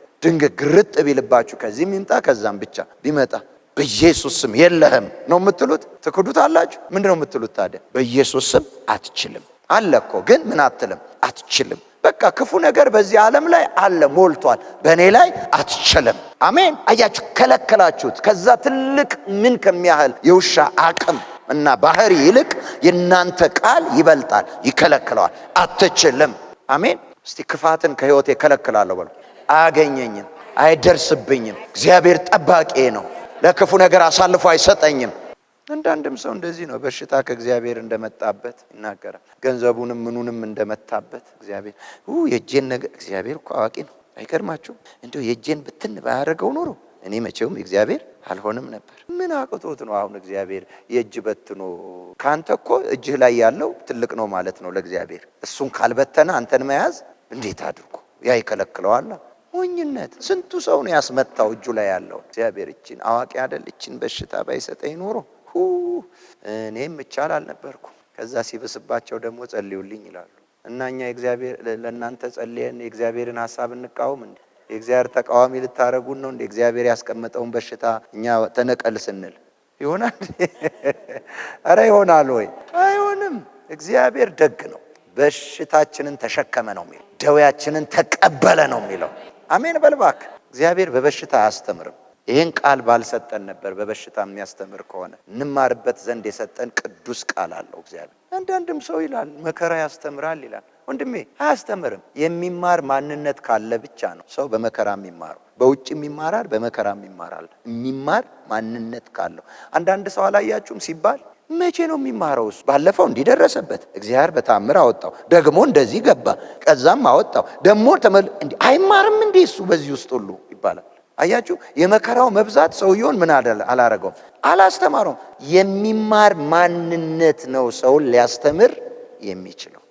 ግርጥ ቢልባችሁ ከዚህም ይምጣ ከዛም ብቻ ቢመጣ በኢየሱስ ስም የለህም ነው የምትሉት? ትክዱታላችሁ? ምንድነው የምትሉት ታዲያ? በኢየሱስ ስም አትችልም አለ እኮ። ግን ምን አትልም? አትችልም። በቃ ክፉ ነገር በዚህ ዓለም ላይ አለ ሞልቷል። በእኔ ላይ አትችልም። አሜን። አያችሁ፣ ከለከላችሁት። ከዛ ትልቅ ምን ከሚያህል የውሻ አቅም እና ባህሪ ይልቅ የእናንተ ቃል ይበልጣል፣ ይከለክለዋል። አትችልም። አሜን። እስቲ ክፋትን ከህይወቴ ከለክላለሁ በሉ። አያገኘኝም፣ አይደርስብኝም። እግዚአብሔር ጠባቂ ነው፣ ለክፉ ነገር አሳልፎ አይሰጠኝም። አንዳንድም ሰው እንደዚህ ነው። በሽታ ከእግዚአብሔር እንደመጣበት ይናገራል። ገንዘቡንም ምኑንም እንደመታበት እግዚአብሔር የእጄን ነገር እግዚአብሔር እኮ አዋቂ ነው። አይገርማችሁም? እንደው የእጄን ብትን ባያደርገው ኖሮ እኔ መቼውም እግዚአብሔር አልሆንም ነበር። ምን አቅቶት ነው አሁን እግዚአብሔር የእጅ በትኖ? ካንተ እኮ እጅህ ላይ ያለው ትልቅ ነው ማለት ነው ለእግዚአብሔር። እሱን ካልበተነ አንተን መያዝ እንዴት አድርጎ ያ ይከለክለዋል? ሞኝነት። ስንቱ ሰው ነው ያስመታው እጁ ላይ ያለው። እግዚአብሔር እቺን አዋቂ አይደል? እቺን በሽታ ባይሰጠኝ ኖሮ እኔም እቻል አልነበርኩም። ከዛ ሲብስባቸው ደግሞ ጸልዩልኝ ይላሉ። እና እኛ እግዚአብሔር ለእናንተ ጸልየን የእግዚአብሔርን ሐሳብ እንቃወም እንዴ? የእግዚአብሔር ተቃዋሚ ልታረጉን ነው እንዴ? እግዚአብሔር ያስቀመጠውን በሽታ እኛ ተነቀል ስንል ይሆናል? አረ ይሆናል ወይ? አይሆንም። እግዚአብሔር ደግ ነው። በሽታችንን ተሸከመ ነው የሚለው፣ ደዌያችንን ተቀበለ ነው የሚለው። አሜን በልባክ። እግዚአብሔር በበሽታ አያስተምርም። ይህን ቃል ባልሰጠን ነበር። በበሽታ የሚያስተምር ከሆነ እንማርበት ዘንድ የሰጠን ቅዱስ ቃል አለው እግዚአብሔር። አንዳንድም ሰው ይላል መከራ ያስተምራል ይላል። ወንድሜ አያስተምርም። የሚማር ማንነት ካለ ብቻ ነው ሰው በመከራ የሚማረው። በውጭም ይማራል፣ በመከራም ይማራል። የሚማር ማንነት ካለው። አንዳንድ ሰው አላያችሁም ሲባል መቼ ነው የሚማረው? እሱ ባለፈው እንዲደረሰበት እግዚአብሔር በታምር አወጣው፣ ደግሞ እንደዚህ ገባ፣ ከዛም አወጣው፣ ደግሞ እንዲህ አይማርም እንዴ እሱ በዚህ ውስጥ ሁሉ ይባላል። አያችሁ፣ የመከራው መብዛት ሰውየውን ምን አላረገውም? አላስተማረውም። የሚማር ማንነት ነው ሰውን ሊያስተምር የሚችለው።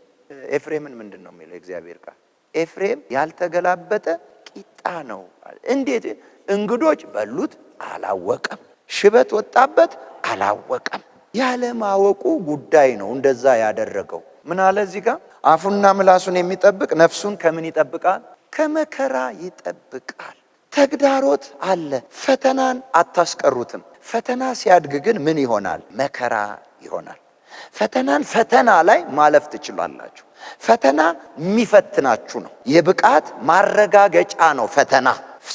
ኤፍሬምን ምንድን ነው የሚለው እግዚአብሔር ቃል? ኤፍሬም ያልተገላበጠ ቂጣ ነው። እንዴት? እንግዶች በሉት አላወቀም፣ ሽበት ወጣበት አላወቀም። ያለማወቁ ጉዳይ ነው እንደዛ ያደረገው። ምን አለ እዚህ ጋር? አፉና ምላሱን የሚጠብቅ ነፍሱን ከምን ይጠብቃል? ከመከራ ይጠብቃል። ተግዳሮት አለ። ፈተናን አታስቀሩትም። ፈተና ሲያድግ ግን ምን ይሆናል? መከራ ይሆናል። ፈተና ላይ ማለፍ ትችላላችሁ። ፈተና የሚፈትናችሁ ነው። የብቃት ማረጋገጫ ነው ፈተና።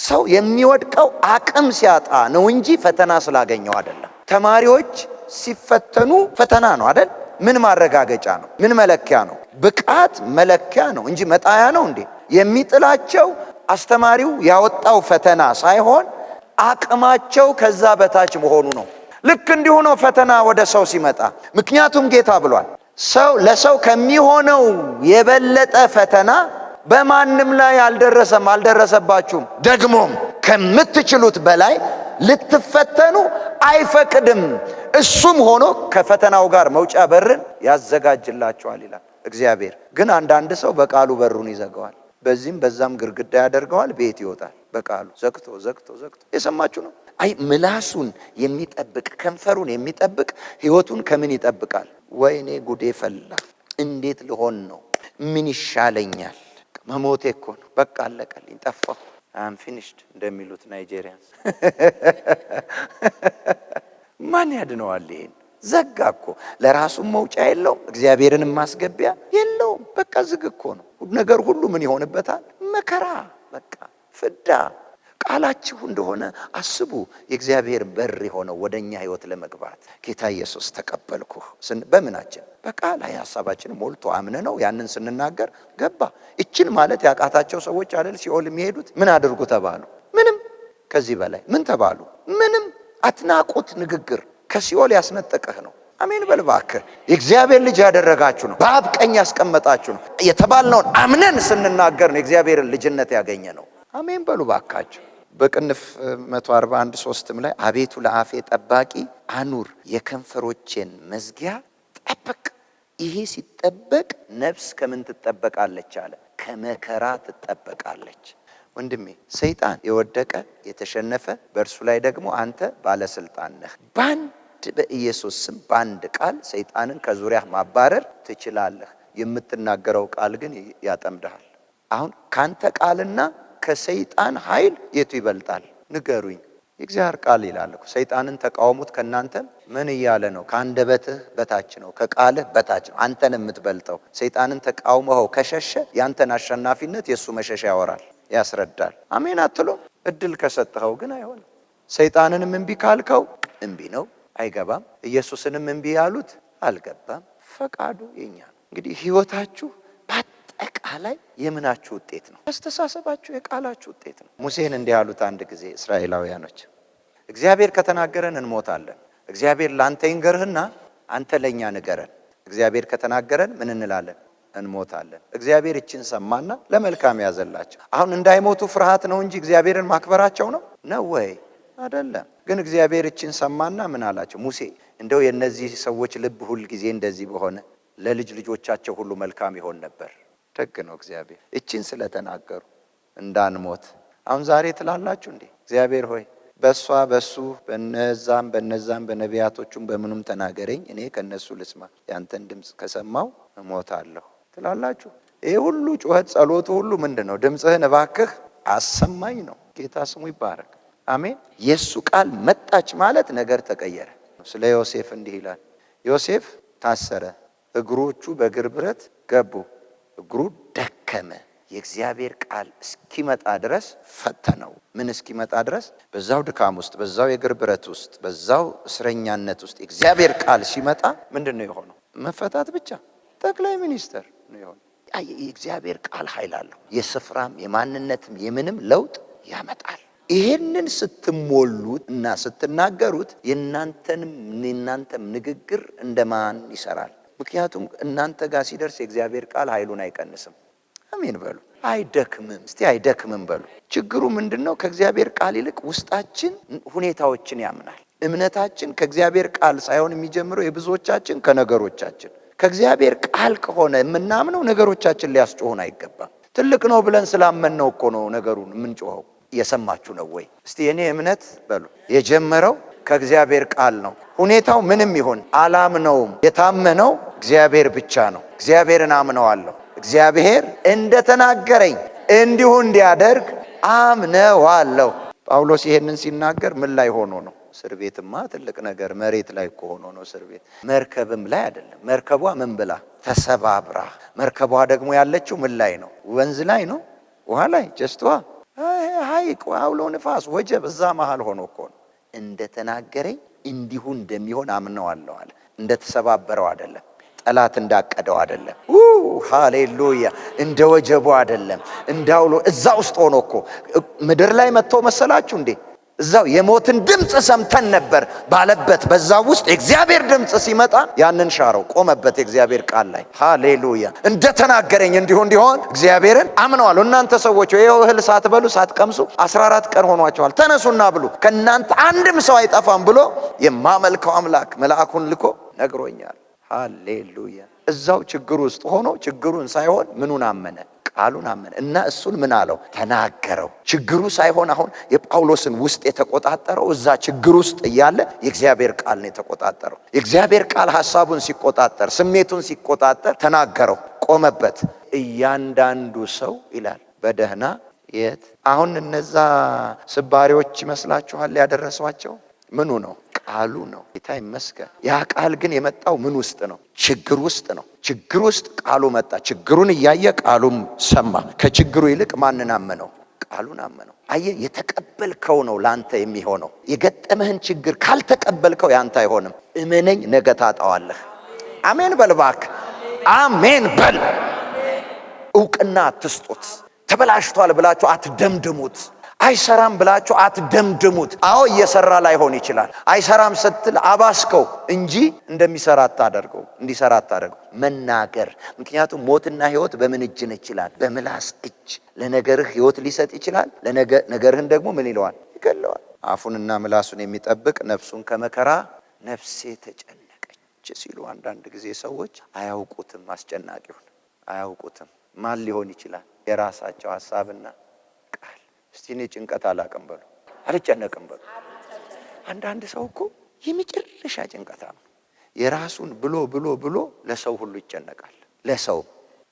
ሰው የሚወድቀው አቅም ሲያጣ ነው እንጂ ፈተና ስላገኘው አይደለም። ተማሪዎች ሲፈተኑ ፈተና ነው አይደል? ምን ማረጋገጫ ነው? ምን መለኪያ ነው? ብቃት መለኪያ ነው እንጂ መጣያ ነው እንዴ? የሚጥላቸው አስተማሪው ያወጣው ፈተና ሳይሆን አቅማቸው ከዛ በታች መሆኑ ነው። ልክ እንዲሁ ነው ፈተና ወደ ሰው ሲመጣ። ምክንያቱም ጌታ ብሏል፣ ሰው ለሰው ከሚሆነው የበለጠ ፈተና በማንም ላይ አልደረሰባችሁም፣ ደግሞም ከምትችሉት በላይ ልትፈተኑ አይፈቅድም። እሱም ሆኖ ከፈተናው ጋር መውጫ በርን ያዘጋጅላችኋል ይላል እግዚአብሔር። ግን አንዳንድ ሰው በቃሉ በሩን ይዘጋዋል፣ በዚህም በዛም ግርግዳ ያደርገዋል፣ ቤት ይወጣል። በቃሉ ዘግቶ የሰማችሁ ነው። አይ ምላሱን የሚጠብቅ ከንፈሩን የሚጠብቅ ህይወቱን ከምን ይጠብቃል? ወይኔ ጉዴ ፈላ፣ እንዴት ልሆን ነው? ምን ይሻለኛል? መሞቴ እኮ ነው፣ በቃ አለቀልኝ፣ ጠፋሁ፣ አም ፊኒሽድ እንደሚሉት ናይጄሪያንስ። ማን ያድነዋል? ይሄን ዘጋ እኮ። ለራሱም መውጫ የለውም፣ እግዚአብሔርንም ማስገቢያ የለውም። በቃ ዝግ እኮ ነው። ነገር ሁሉ ምን ይሆንበታል? መከራ፣ በቃ ፍዳ። ቃላችሁ እንደሆነ አስቡ። የእግዚአብሔር በር የሆነው ወደኛ ህይወት ለመግባት ጌታ ኢየሱስ ተቀበልኩ በምናችን? በቃላይ ሐሳባችን ሞልቶ አምነ ነው ያንን ስንናገር ገባ። እችን ማለት ያቃታቸው ሰዎች አይደል ሲኦል የሚሄዱት? ምን አድርጉ ተባሉ? ምንም። ከዚህ በላይ ምን ተባሉ? ምንም። አትናቁት ንግግር ከሲኦል ያስነጠቀህ ነው። አሜን በልባክህ። የእግዚአብሔር ልጅ ያደረጋችሁ ነው፣ በአብ ቀኝ ያስቀመጣችሁ ነው የተባልነውን አምነን ስንናገር ነው የእግዚአብሔርን ልጅነት ያገኘ ነው። አሜን በሉ ባካችሁ። በቅንፍ 141:3 ላይ አቤቱ ለአፌ ጠባቂ አኑር፣ የከንፈሮቼን መዝጊያ ጠብቅ። ይሄ ሲጠበቅ ነፍስ ከምን ትጠበቃለች አለ? ከመከራ ትጠበቃለች። ወንድሜ ሰይጣን የወደቀ የተሸነፈ፣ በእርሱ ላይ ደግሞ አንተ ባለስልጣን ነህ። በኢየሱስ ስም በአንድ ቃል ሰይጣንን ከዙሪያ ማባረር ትችላለህ። የምትናገረው ቃል ግን ያጠምድሃል። አሁን ካንተ ቃልና ከሰይጣን ኃይል የቱ ይበልጣል? ንገሩኝ። የእግዚአብሔር ቃል ይላል እኮ ሰይጣንን ተቃውሙት ከናንተም ምን እያለ ነው? ከአንደበትህ በታች ነው፣ ከቃልህ በታች ነው። አንተን የምትበልጠው ሰይጣንን ተቃውመው ከሸሸ ያንተን አሸናፊነት የሱ መሸሻ ያወራል፣ ያስረዳል። አሜን አትሉም? እድል ከሰጠኸው ግን አይሆንም። ሰይጣንንም እምቢ ካልከው እምቢ ነው፣ አይገባም። ኢየሱስንም እምቢ ያሉት አልገባም። ፈቃዱ የኛ ነው። እንግዲህ ህይወታችሁ በአጠቃላይ የምናችሁ ውጤት ነው። አስተሳሰባችሁ የቃላችሁ ውጤት ነው። ሙሴን እንዲህ ያሉት አንድ ጊዜ እስራኤላውያኖች፣ እግዚአብሔር ከተናገረን እንሞታለን። እግዚአብሔር ላንተ ይንገርህና አንተ ለኛ ንገረን። እግዚአብሔር ከተናገረን ምን እንላለን? እንሞታለን። እግዚአብሔር እችን ሰማና ለመልካም ያዘላቸው። አሁን እንዳይሞቱ ፍርሃት ነው እንጂ እግዚአብሔርን ማክበራቸው ነው ወይ? አይደለም። ግን እግዚአብሔር እችን ሰማና ምን አላቸው? ሙሴ እንደው የነዚህ ሰዎች ልብ ሁል ጊዜ እንደዚህ በሆነ ለልጅ ልጆቻቸው ሁሉ መልካም ይሆን ነበር። ደግ ነው እግዚአብሔር እችን ስለተናገሩ እንዳንሞት። አሁን ዛሬ ትላላችሁ እንዴ እግዚአብሔር ሆይ በሱ በነዛም በነቢያቶቹም በምኑም ተናገረኝ፣ እኔ ከነሱ ልስማ፣ ያንተን ድምጽ ከሰማው እሞታለሁ ትላላችሁ። ይሄ ሁሉ ጩኸት ጸሎቱ ሁሉ ምንድነው? ድምጽህን እባክህ አሰማኝ ነው። ጌታ ስሙ ይባረክ። አሜን። የሱ ቃል መጣች ማለት ነገር ተቀየረ። ስለ ዮሴፍ እንዲህ ይላል፣ ዮሴፍ ታሰረ፣ እግሮቹ በእግር ብረት ገቡ፣ እግሩ ደከመ። የእግዚአብሔር ቃል እስኪመጣ ድረስ ፈተነው። ምን እስኪመጣ ድረስ? በዛው ድካም ውስጥ፣ በዛው የእግር ብረት ውስጥ፣ በዛው እስረኛነት ውስጥ የእግዚአብሔር ቃል ሲመጣ ምንድን ነው የሆነው? መፈታት ብቻ። ጠቅላይ ሚኒስተር ነው የሆነው። የእግዚአብሔር ቃል ኃይል አለው። የስፍራም የማንነትም የምንም ለውጥ ያመጣል። ይሄንን ስትሞሉት እና ስትናገሩት የእናንተም ንግግር እንደማን ይሰራል? ምክንያቱም እናንተ ጋር ሲደርስ የእግዚአብሔር ቃል ኃይሉን አይቀንስም። አሜን በሉ። አይደክምም። እስቲ አይደክምም በሉ። ችግሩ ምንድነው? ከእግዚአብሔር ቃል ይልቅ ውስጣችን ሁኔታዎችን ያምናል። እምነታችን ከእግዚአብሔር ቃል ሳይሆን የሚጀምረው የብዙዎቻችን ከነገሮቻችን። ከእግዚአብሔር ቃል ከሆነ የምናምነው ነገሮቻችን ሊያስጮሁን አይገባም። ትልቅ ነው ብለን ስላመንነው እኮ ነው ነገሩን የምንጮኸው። እየሰማችሁ ነው ወይ? እስቲ የኔ እምነት በሉ የጀመረው ከእግዚአብሔር ቃል ነው። ሁኔታው ምንም ይሁን አላምነውም። የታመነው እግዚአብሔር ብቻ ነው። እግዚአብሔርን አምነዋለሁ። እግዚአብሔር እንደተናገረኝ እንዲሁ እንዲያደርግ አምነዋለሁ። ጳውሎስ ይሄንን ሲናገር ምን ላይ ሆኖ ነው? እስር ቤትማ ትልቅ ነገር መሬት ላይ እኮ ሆኖ ነው እስር ቤት። መርከብም ላይ አይደለም። መርከቧ ምን ብላ ተሰባብራ። መርከቧ ደግሞ ያለችው ምን ላይ ነው? ወንዝ ላይ ነው፣ ውሃ ላይ ጀስትዋ ሐይቅ፣ አውሎ ንፋስ፣ ወጀብ እዛ መሃል ሆኖ እኮ ነው። እንደተናገረኝ እንዲሁ እንደሚሆን አምነዋለሁ አለ። እንደተሰባበረው አይደለም። ጠላት እንዳቀደው አይደለም። ሃሌሉያ። እንደ ወጀቡ አይደለም። እንዳውሎ እዛ ውስጥ ሆኖ እኮ ምድር ላይ መጥቶ መሰላችሁ እንዴ? እዛው የሞትን ድምጽ ሰምተን ነበር ባለበት በዛ ውስጥ የእግዚአብሔር ድምጽ ሲመጣ ያንን ሻረው፣ ቆመበት የእግዚአብሔር ቃል ላይ። ሃሌሉያ። እንደተናገረኝ እንዲሁ እንዲሆን እግዚአብሔርን አምነዋለሁ። እናንተ ሰዎች ይኸው እህል ሳትበሉ ሳትቀምሱ 14 ቀን ሆኗቸዋል፣ ተነሱና ብሉ፣ ከእናንተ አንድም ሰው አይጠፋም ብሎ የማመልከው አምላክ መልአኩን ልኮ ነግሮኛል። ሃሌሉያ። እዛው ችግር ውስጥ ሆኖ ችግሩን ሳይሆን ምኑን አመነ? ቃሉን አመነ እና እሱን ምን አለው? ተናገረው። ችግሩ ሳይሆን አሁን የጳውሎስን ውስጥ የተቆጣጠረው እዛ ችግር ውስጥ እያለ የእግዚአብሔር ቃል ነው የተቆጣጠረው። የእግዚአብሔር ቃል ሐሳቡን ሲቆጣጠር፣ ስሜቱን ሲቆጣጠር ተናገረው፣ ቆመበት። እያንዳንዱ ሰው ይላል በደህና የት አሁን እነዛ ስባሪዎች ይመስላችኋል ያደረሷቸው? ምኑ ነው? ቃሉ ነው። ጌታ ይመስገን። ያ ቃል ግን የመጣው ምን ውስጥ ነው? ችግር ውስጥ ነው። ችግር ውስጥ ቃሉ መጣ። ችግሩን እያየ ቃሉም ሰማ። ከችግሩ ይልቅ ማንን አመነው? ቃሉን አመነው። አየህ፣ የተቀበልከው ነው ላንተ የሚሆነው። የገጠመህን ችግር ካልተቀበልከው ያንተ አይሆንም። እመነኝ፣ ነገ ታጣዋለህ። አሜን በል እባክህ። አሜን በል። እውቅና አትስጡት። ተበላሽቷል ብላችሁ አትደምድሙት። አይሰራም ብላችሁ አትደምድሙት። አዎ እየሰራ ላይሆን ይችላል። አይሰራም ስትል አባስከው እንጂ እንደሚሰራ አታደርገው፣ እንዲሰራ አታደርገው። መናገር። ምክንያቱም ሞትና ሕይወት በምን እጅ ነው ይችላል? በምላስ እጅ። ለነገርህ ሕይወት ሊሰጥ ይችላል፣ ለነገርህን ደግሞ ምን ይለዋል? ይገለዋል። አፉንና ምላሱን የሚጠብቅ ነፍሱን ከመከራ ነፍሴ ተጨነቀች ሲሉ አንዳንድ ጊዜ ሰዎች አያውቁትም። አስጨናቂውን አያውቁትም። ማን ሊሆን ይችላል? የራሳቸው ሐሳብና እስቲ እኔ ጭንቀት አላቅም በሉ፣ አልጨነቅም በሉ። አንዳንድ ሰው እኮ የመጨረሻ ጭንቀታ ነው። የራሱን ብሎ ለሰው ሁሉ ይጨነቃል። ለሰው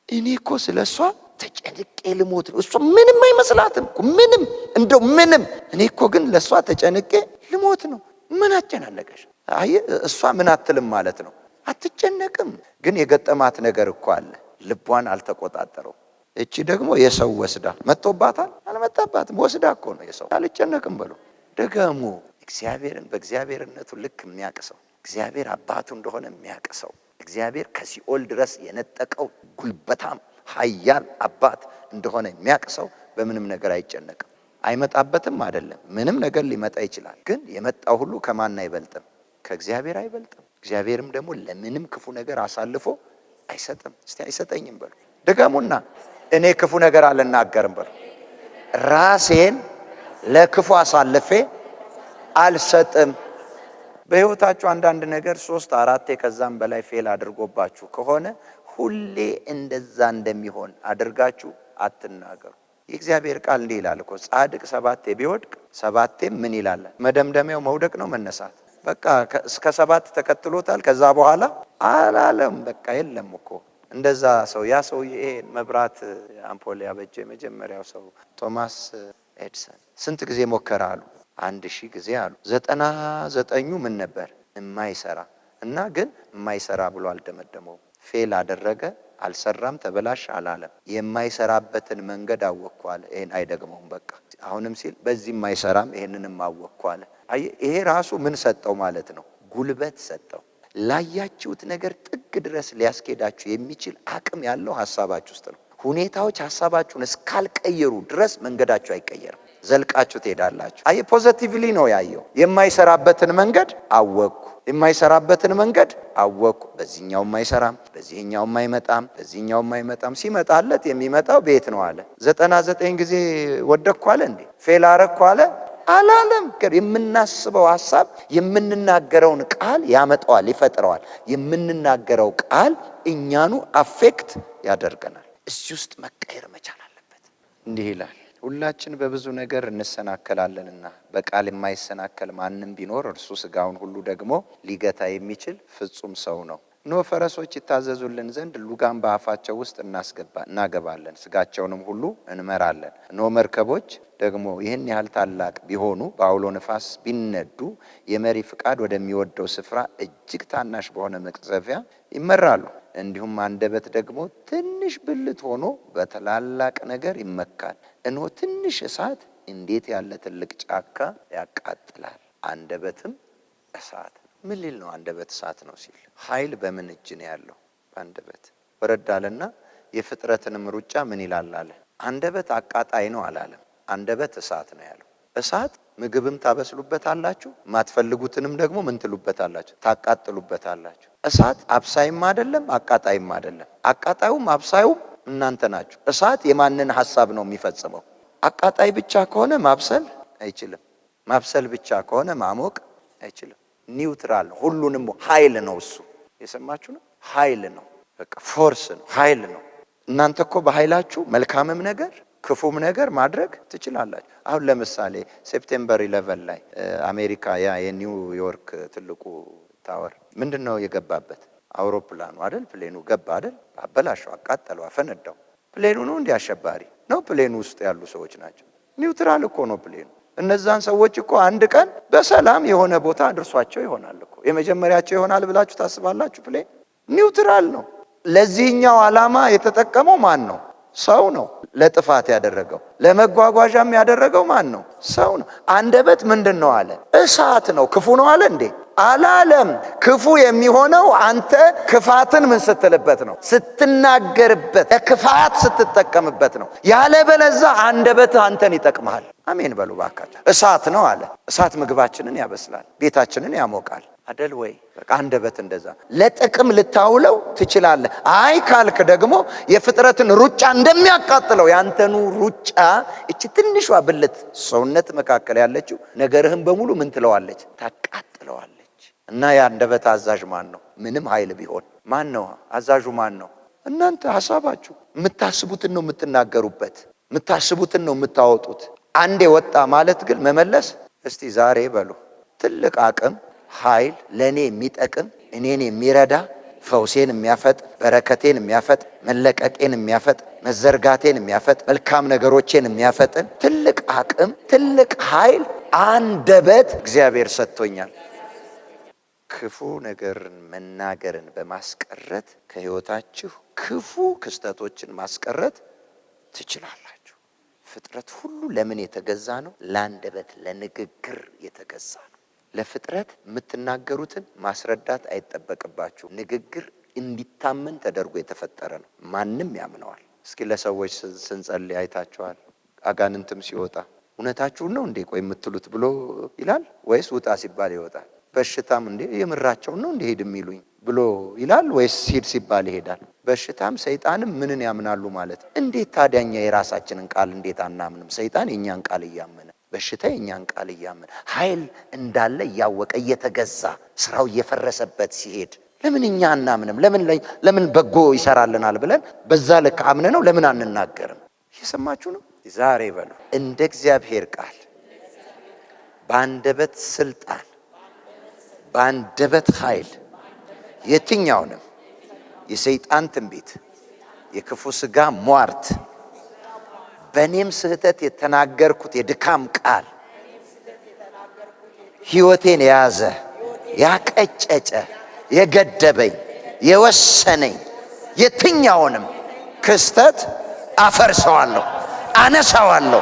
እኔ እኮ ስለሷ ተጨንቄ ልሞት ነው። እሷ ምንም አይመስላትም እኮ ምንም። እኔ እኮ ግን ለሷ ተጨንቄ ልሞት ነው። ምን አጨናነቀሽ? አይ እሷ ምን አትልም ማለት ነው። አትጨነቅም። ግን የገጠማት ነገር እኮ አለ። ልቧን አልተቆጣጠረው። እቺ ደግሞ የሰው ወስዳ መጥቶባታል። አልመጣባትም። ወስዳ እኮ ነው የሰው። አልጨነቅም በሉ። ደገሙ እግዚአብሔርን በእግዚአብሔርነቱ ልክ የሚያቅሰው እግዚአብሔር አባቱ እንደሆነ የሚያቅሰው እግዚአብሔር ከሲኦል ድረስ የነጠቀው ጉልበታም ኃያል አባት እንደሆነ የሚያቅሰው በምንም ነገር አይጨነቅም። አይመጣበትም አይደለም። ምንም ነገር ሊመጣ ይችላል። ግን የመጣው ሁሉ ከማን አይበልጥም? ከእግዚአብሔር አይበልጥም። እግዚአብሔርም ደግሞ ለምንም ክፉ ነገር አሳልፎ አይሰጥም። እስቲ አይሰጠኝም በሉ። ድገሙና እኔ ክፉ ነገር አልናገርም በሉ። ራሴን ለክፉ አሳልፌ አልሰጥም። በህይወታችሁ አንዳንድ ነገር 3 4 ከዛም በላይ ፌል አድርጎባችሁ ከሆነ ሁሌ እንደዛ እንደሚሆን አድርጋችሁ አትናገሩ። የእግዚአብሔር ቃል እንዲህ ይላል እኮ ጻድቅ 7 ቢወድቅ 7 ምን ይላል? መደምደሚያው መውደቅ ነው መነሳት። በቃ እስከ 7 ተከትሎታል። ከዛ በኋላ አላለም። በቃ የለም እኮ እንደዛ ሰው። ያ ሰው ይሄ መብራት አምፖል ያበጀ የመጀመሪያው ሰው ቶማስ ኤድሰን ስንት ጊዜ ሞከረ አሉ? 1000 ጊዜ አሉ። 99ኙ ምን ነበር? የማይሰራ እና ግን የማይሰራ ብሎ አልደመደመው። ፌል አደረገ፣ አልሰራም፣ ተበላሽ አላለም። የማይሰራበትን መንገድ አወቅኩ አለ። ይሄን አይደግመውም። በቃ አሁንም ሲል በዚህም አይሰራም፣ ይሄንንም አወቅኩ አለ። ይሄ ራሱ ምን ሰጠው ማለት ነው? ጉልበት ሰጠው። ላያችሁት ነገር ጥግ ድረስ ሊያስኬዳችሁ የሚችል አቅም ያለው ሐሳባችሁ ውስጥ ነው። ሁኔታዎች ሐሳባችሁን እስካልቀየሩ ድረስ መንገዳችሁ አይቀየርም። ዘልቃችሁ ትሄዳላችሁ። ፖዚቲቭሊ ነው ያየው። የማይሰራበትን መንገድ አወቅኩ፣ የማይሰራበትን መንገድ አወቅኩ። በዚህኛው የማይሰራም፣ በዚህኛው የማይመጣም፣ በዚህኛው የማይመጣም። ሲመጣለት የሚመጣው ቤት ነው አለ። 99 ጊዜ ወደቅኩ አለ እንዴ? ፌል አረግኩ አለ አላለም። የምናስበው ሐሳብ የምንናገረውን ቃል ያመጣዋል፣ ይፈጥረዋል። የምንናገረው ቃል እኛኑ አፌክት ያደርገናል። እዚህ ውስጥ መቀየር መቻል አለበት። እንዲህ ይላል ሁላችን በብዙ ነገር እንሰናከላለንና በቃል የማይሰናከል ማንም ቢኖር እርሱ ሥጋውን ሁሉ ደግሞ ሊገታ የሚችል ፍጹም ሰው ነው። ኖ ፈረሶች ይታዘዙልን ዘንድ ሉጋም በአፋቸው ውስጥ እናገባለን፣ ሥጋቸውንም ሁሉ እንመራለን። ኖ መርከቦች ደግሞ ይህን ያህል ታላቅ ቢሆኑ በአውሎ ነፋስ ቢነዱ የመሪ ፍቃድ ወደሚወደው ስፍራ እጅግ ታናሽ በሆነ መቅዘፊያ ይመራሉ። እንዲሁም አንደበት ደግሞ ትንሽ ብልት ሆኖ በታላላቅ ነገር ይመካል። እነሆ ትንሽ እሳት እንዴት ያለ ትልቅ ጫካ ያቃጥላል። አንደበትም እሳት። ምን ሊል ነው? አንደበት እሳት ነው ሲል ኃይል በምን እጅ ነው ያለው? በአንደበት። ወረዳለና የፍጥረትንም ሩጫ ምን ይላል አለ? አንደበት አቃጣይ ነው አላለም። አንደበት እሳት ነው ያለው። እሳት ምግብም ታበስሉበታላችሁ፣ ማትፈልጉትንም ደግሞ ምን ትሉበታላችሁ? ታቃጥሉበታላችሁ። እሳት አብሳይም አይደለም አቃጣይም አይደለም። አቃጣዩም አብሳዩም እናንተ ናችሁ። እሳት የማንን ሐሳብ ነው የሚፈጽመው? አቃጣይ ብቻ ከሆነ ማብሰል አይችልም። ማብሰል ብቻ ከሆነ ማሞቅ አይችልም። ኒውትራል ነው። ሁሉንም ኃይል ነው እሱ። የሰማችሁ ነው። ኃይል ነው። በቃ ፎርስ ነው፣ ኃይል ነው። እናንተ እኮ በኃይላችሁ መልካምም ነገር ክፉም ነገር ማድረግ ትችላላችሁ። አሁን ለምሳሌ ሴፕቴምበር 11 ላይ አሜሪካ ያ የኒውዮርክ ትልቁ ታወር ምንድነው የገባበት? አውሮፕላኑ አይደል? ፕሌኑ ገባ አይደል? አበላሸው፣ አቃጠለው፣ አፈነዳው። ፕሌኑ ነው እንዲህ አሸባሪ ነው? ፕሌኑ ውስጥ ያሉ ሰዎች ናቸው። ኒውትራል እኮ ነው ፕሌኑ። እነዛን ሰዎች እኮ አንድ ቀን በሰላም የሆነ ቦታ አድርሷቸው ይሆናል እኮ። የመጀመሪያቸው ይሆናል ብላችሁ ታስባላችሁ? ፕሌን ኒውትራል ነው። ለዚህኛው ዓላማ የተጠቀመው ማን ነው? ሰው ነው። ለጥፋት ያደረገው ለመጓጓዣም ያደረገው ማን ነው? ሰው ነው። አንደበት ምንድን ነው አለ? እሳት ነው። ክፉ ነው አለ እንዴ? አላለም። ክፉ የሚሆነው አንተ ክፋትን ምን ስትልበት ነው? ስትናገርበት፣ ለክፋት ስትጠቀምበት ነው። ያለበለዚያ አንደበት አንተን ይጠቅምሃል። አሜን በሉ ባካችሁ። እሳት ነው አለ። እሳት ምግባችንን ያበስላል፣ ቤታችንን ያሞቃል አደል ወይ? በቃ አንደበት እንደዛ ለጥቅም ልታውለው ትችላለህ። አይ ካልክ ደግሞ የፍጥረትን ሩጫ እንደሚያቃጥለው ያንተኑ ሩጫ እቺ ትንሿ ብልት ሰውነት መካከል ያለችው ነገርህን በሙሉ ምን ትለዋለች? ታቃጥለዋለች። እና የአንደበት አዛዥ ማን ነው? ምንም ኃይል ቢሆን ማን ነው አዛዡ? ማን ነው? እናንተ ሐሳባችሁ። የምታስቡትን ነው የምትናገሩበት፣ የምታስቡትን ነው የምታወጡት። አንዴ ወጣ ማለት ግን መመለስ እስቲ ዛሬ በሉ ትልቅ አቅም ኃይል ለእኔ የሚጠቅም እኔን የሚረዳ ፈውሴን የሚያፈጥ በረከቴን የሚያፈጥ መለቀቄን የሚያፈጥ መዘርጋቴን የሚያፈጥ መልካም ነገሮቼን የሚያፈጥን ትልቅ አቅም ትልቅ ኃይል አንደበት እግዚአብሔር ሰጥቶኛል። ክፉ ነገርን መናገርን በማስቀረት ከሕይወታችሁ ክፉ ክስተቶችን ማስቀረት ትችላላችሁ። ፍጥረት ሁሉ ለምን የተገዛ ነው? ለአንደበት ለንግግር የተገዛ ነው። ለፍጥረት የምትናገሩትን ማስረዳት አይጠበቅባችሁ። ንግግር እንዲታመን ተደርጎ የተፈጠረ ነው። ማንም ያምነዋል። እስኪ ለሰዎች ስንጸልይ አይታችኋል? አጋንንትም ሲወጣ እውነታችሁን ነው እንዴ ቆይ የምትሉት ብሎ ይላል ወይስ ውጣ ሲባል ይወጣል? በሽታም እንዴ የምራቸውን ነው እንዴ ሄድ የሚሉኝ ብሎ ይላል ወይስ ሂድ ሲባል ይሄዳል? በሽታም ሰይጣንም ምንን ያምናሉ ማለት? እንዴት ታዲያኛ የራሳችንን ቃል እንዴት አናምንም? ሰይጣን የእኛን ቃል እያመነ በሽታ የእኛን ቃል እያመነ ኃይል እንዳለ እያወቀ እየተገዛ ስራው እየፈረሰበት ሲሄድ ለምን እኛ አናምንም? ለምን በጎ ይሰራልናል ብለን በዛ ልክ አምነ ነው ለምን አንናገርም? እየሰማችሁ ነው? ዛሬ በሉ እንደ እግዚአብሔር ቃል በአንደበት ስልጣን በአንደበት ኃይል የትኛውንም የሰይጣን ትንቢት የክፉ ሥጋ ሟርት በእኔም ስህተት የተናገርኩት የድካም ቃል ሕይወቴን የያዘ ያቀጨጨ የገደበኝ የወሰነኝ የትኛውንም ክስተት አፈርሰዋለሁ፣ አነሳዋለሁ፣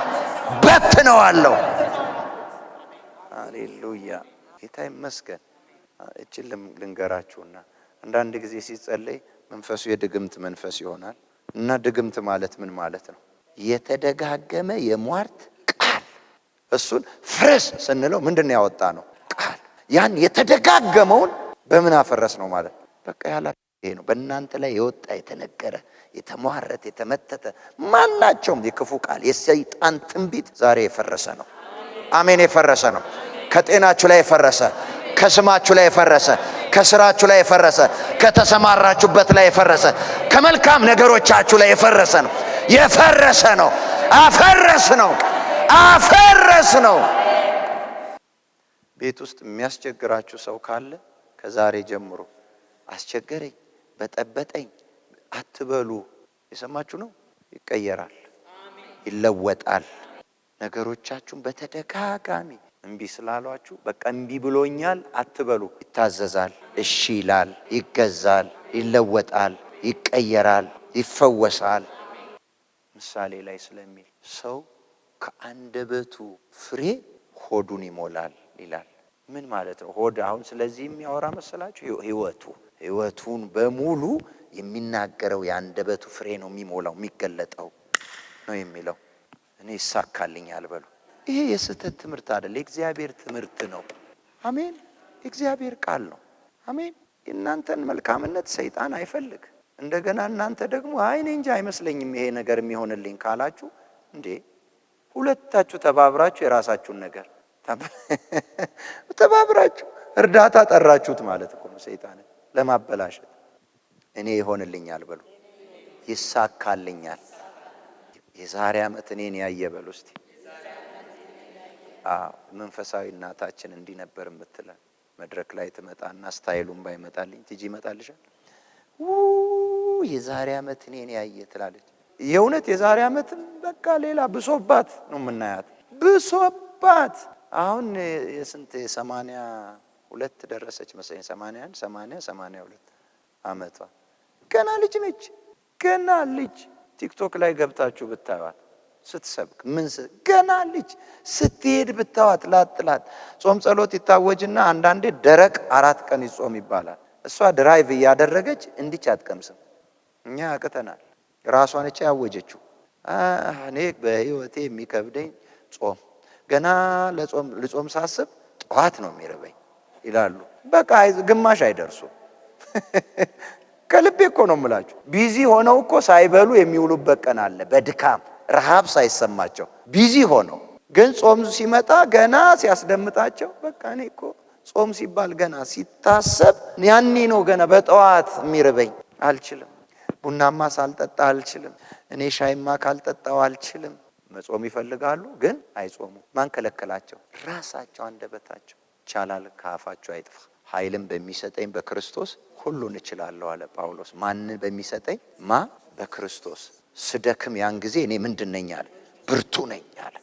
በትነዋለሁ። ሃሌሉያ ጌታ ይመስገን። እችን ልንገራችሁና አንዳንድ ጊዜ ሲጸለይ መንፈሱ የድግምት መንፈስ ይሆናል እና ድግምት ማለት ምን ማለት ነው? የተደጋገመ የሟርት ቃል። እሱን ፍረስ ስንለው ምንድነው ያወጣ ነው? ቃል። ያን የተደጋገመውን በምን አፈረስ ነው ማለት? በቃ ያላ ይሄ ነው። በእናንተ ላይ የወጣ የተነገረ የተሟረት የተመተተ ማናቸውም የክፉ ቃል የሰይጣን ትንቢት ዛሬ የፈረሰ ነው። አሜን። የፈረሰ ነው። ከጤናችሁ ላይ የፈረሰ፣ ከስማችሁ ላይ የፈረሰ፣ ከስራችሁ ላይ የፈረሰ፣ ከተሰማራችሁበት ላይ የፈረሰ፣ ከመልካም ነገሮቻችሁ ላይ የፈረሰ ነው። የፈረሰ ነው። አፈረስ ነው። አፈረስ ነው። ቤት ውስጥ የሚያስቸግራችሁ ሰው ካለ ከዛሬ ጀምሮ አስቸገረኝ፣ በጠበጠኝ አትበሉ። የሰማችሁ ነው። ይቀየራል፣ ይለወጣል። ነገሮቻችሁን በተደጋጋሚ እምቢ ስላሏችሁ በቃ እምቢ ብሎኛል አትበሉ። ይታዘዛል፣ እሺ ይላል፣ ይገዛል፣ ይለወጣል፣ ይቀየራል፣ ይፈወሳል። ምሳሌ ላይ ስለሚል ሰው ከአንደበቱ ፍሬ ሆዱን ይሞላል ይላል። ምን ማለት ነው ሆድ? አሁን ስለዚህ የሚያወራ መሰላችሁ? ህይወቱን በሙሉ የሚናገረው የአንደበቱ ፍሬ ነው የሚሞላው፣ የሚገለጠው ነው የሚለው። እኔ ይሳካልኛል በሉ። ይሄ የስህተት ትምህርት አይደል፣ የእግዚአብሔር ትምህርት ነው። አሜን። የእግዚአብሔር ቃል ነው። አሜን። የእናንተን መልካምነት ሰይጣን አይፈልግ። እንደገና እናንተ ደግሞ እኔ እንጂ አይመስለኝም ይሄ ነገር የሚሆንልኝ ካላችሁ እንዴ ሁለታችሁ ተባብራችሁ የራሳችሁን ነገር ተባብራችሁ እርዳታ ጠራችሁት ማለት እኮ ነው ሰይጣንን ለማበላሸት። እኔ ይሆንልኛል በሉ፣ ይሳካልኛል። የዛሬ ዓመት እኔን ያየ በሉ እስቲ። መንፈሳዊ እናታችን እንዲህ ነበር የምትለን። መድረክ ላይ ትመጣና ስታይሉን ባይመጣልኝ ትጂ ይመጣልሻል። የዛሬ ዓመት እኔን ያየ ትላለች። የእውነት የዛሬ ዓመትም በቃ ሌላ ብሶባት ነው የምናያት፣ ብሶባት። አሁን የስንት 82 ደረሰች መሰለኝ፣ 81 80 82 ዓመቷ። ገና ልጅ ነች፣ ገና ልጅ። ቲክቶክ ላይ ገብታችሁ ብታዩት ስትሰብክ ምን ገና ልጅ ስትሄድ ብታዩት ላጥላት። ጾም ጸሎት ይታወጅና አንዳንዴ ደረቅ 4 ቀን ይጾም ይባላል። እሷ ድራይቭ እያደረገች እንዲች አትቀምስም። እኛ ያቅተናል። ራሷን እቻ ያወጀችው እኔ በህይወቴ የሚከብደኝ ጾም፣ ገና ልጾም ሳስብ ጠዋት ነው የሚርበኝ ይላሉ። በቃ ግማሽ አይደርሱም። ከልቤ እኮ ነው የምላችሁ። ቢዚ ሆነው እኮ ሳይበሉ የሚውሉበት ቀን አለ፣ በድካም ረሃብ ሳይሰማቸው ቢዚ ሆነው። ግን ጾም ሲመጣ ገና ሲያስደምጣቸው በቃ እኔ እኮ ጾም ሲባል ገና ሲታሰብ ያኔ ነው ገና በጠዋት የሚርበኝ። አልችልም፣ ቡናማ ሳልጠጣ አልችልም፣ እኔ ሻይማ ካልጠጣው አልችልም። መጾም ይፈልጋሉ ግን አይጾሙ። ማን ከለከላቸው? ራሳቸው አንደበታቸው። ይቻላል ከአፋቸው አይጥፋ። ኃይልን በሚሰጠኝ በክርስቶስ ሁሉን እችላለሁ አለ ጳውሎስ። ማንን በሚሰጠኝ? በክርስቶስ። ስደክም ያን ጊዜ እኔ ምንድነኝ አለ? ብርቱ ነኝ አለ።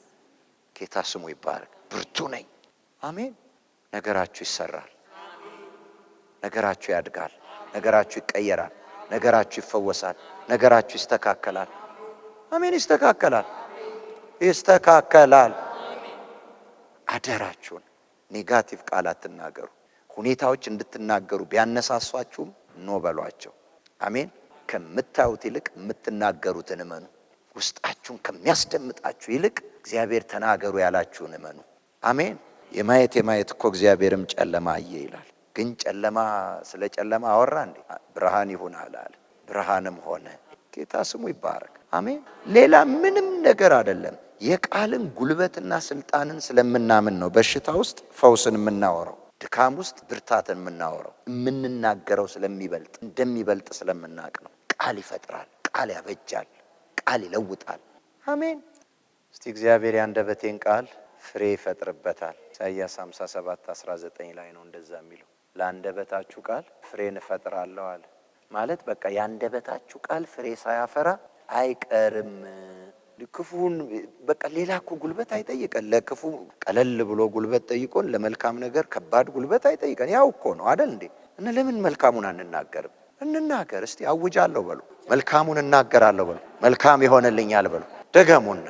ጌታ ስሙ ይባረክ። ብርቱ ነኝ። አሜን። ነገራችሁ ይሰራል። ነገራችሁ ያድጋል። ነገራችሁ ይቀየራል። ነገራችሁ ይፈወሳል። ነገራችሁ ይስተካከላል። አሜን። ይስተካከላል። ይስተካከላል። አደራችሁን ኔጋቲቭ ቃል አትናገሩ። ሁኔታዎች እንድትናገሩ ቢያነሳሷችሁም ኖ በሏቸው። አሜን። ከምታዩት ይልቅ የምትናገሩትን እመኑ። ውስጣችሁን ከሚያስደምጣችሁ ይልቅ እግዚአብሔር ተናገሩ ያላችሁን እመኑ። አሜን። የማየት እኮ እግዚአብሔርም ጨለማ አየ ይላል። ግን ጨለማ ስለ ጨለማ አወራ እንዴ? ብርሃን ይሁን አለ። ብርሃንም ሆነ። ጌታ ስሙ ይባረክ። አሜን። ሌላ ምንም ነገር አይደለም። የቃልን ጉልበትና ስልጣንን ስለምናምን ነው በሽታ ውስጥ ፈውስን የምናወራው፣ ድካም ውስጥ ብርታትን የምናወራው። የምንናገረው ስለሚበልጥ እንደሚበልጥ ስለምናቅ ነው። ቃል ይፈጥራል፣ ቃል ያበጃል፣ ቃል ይለውጣል። አሜን። እስቲ እግዚአብሔር ያንደበቴን ቃል ፍሬ ይፈጥርበታል። ኢሳይያስ 57:19 ላይ ነው እንደዛ የሚለው። ለአንደበታችሁ ቃል ፍሬን እፈጥራለሁ አለ። ማለት በቃ ያንደበታችሁ ቃል ፍሬ ሳያፈራ አይቀርም። ክፉን በቃ ሌላ እኮ ጉልበት አይጠይቀን። ለክፉ ቀለል ብሎ ጉልበት ጠይቆን ለመልካም ነገር ከባድ ጉልበት አይጠይቀን። ያው እኮ ነው አይደል እንዴ? እና ለምን መልካሙን አንናገርም? እንናገር እስቲ። አውጃለሁ በሉ። መልካሙን እናገራለሁ በሉ። መልካም ይሆንልኛል በሉ። ደገሙና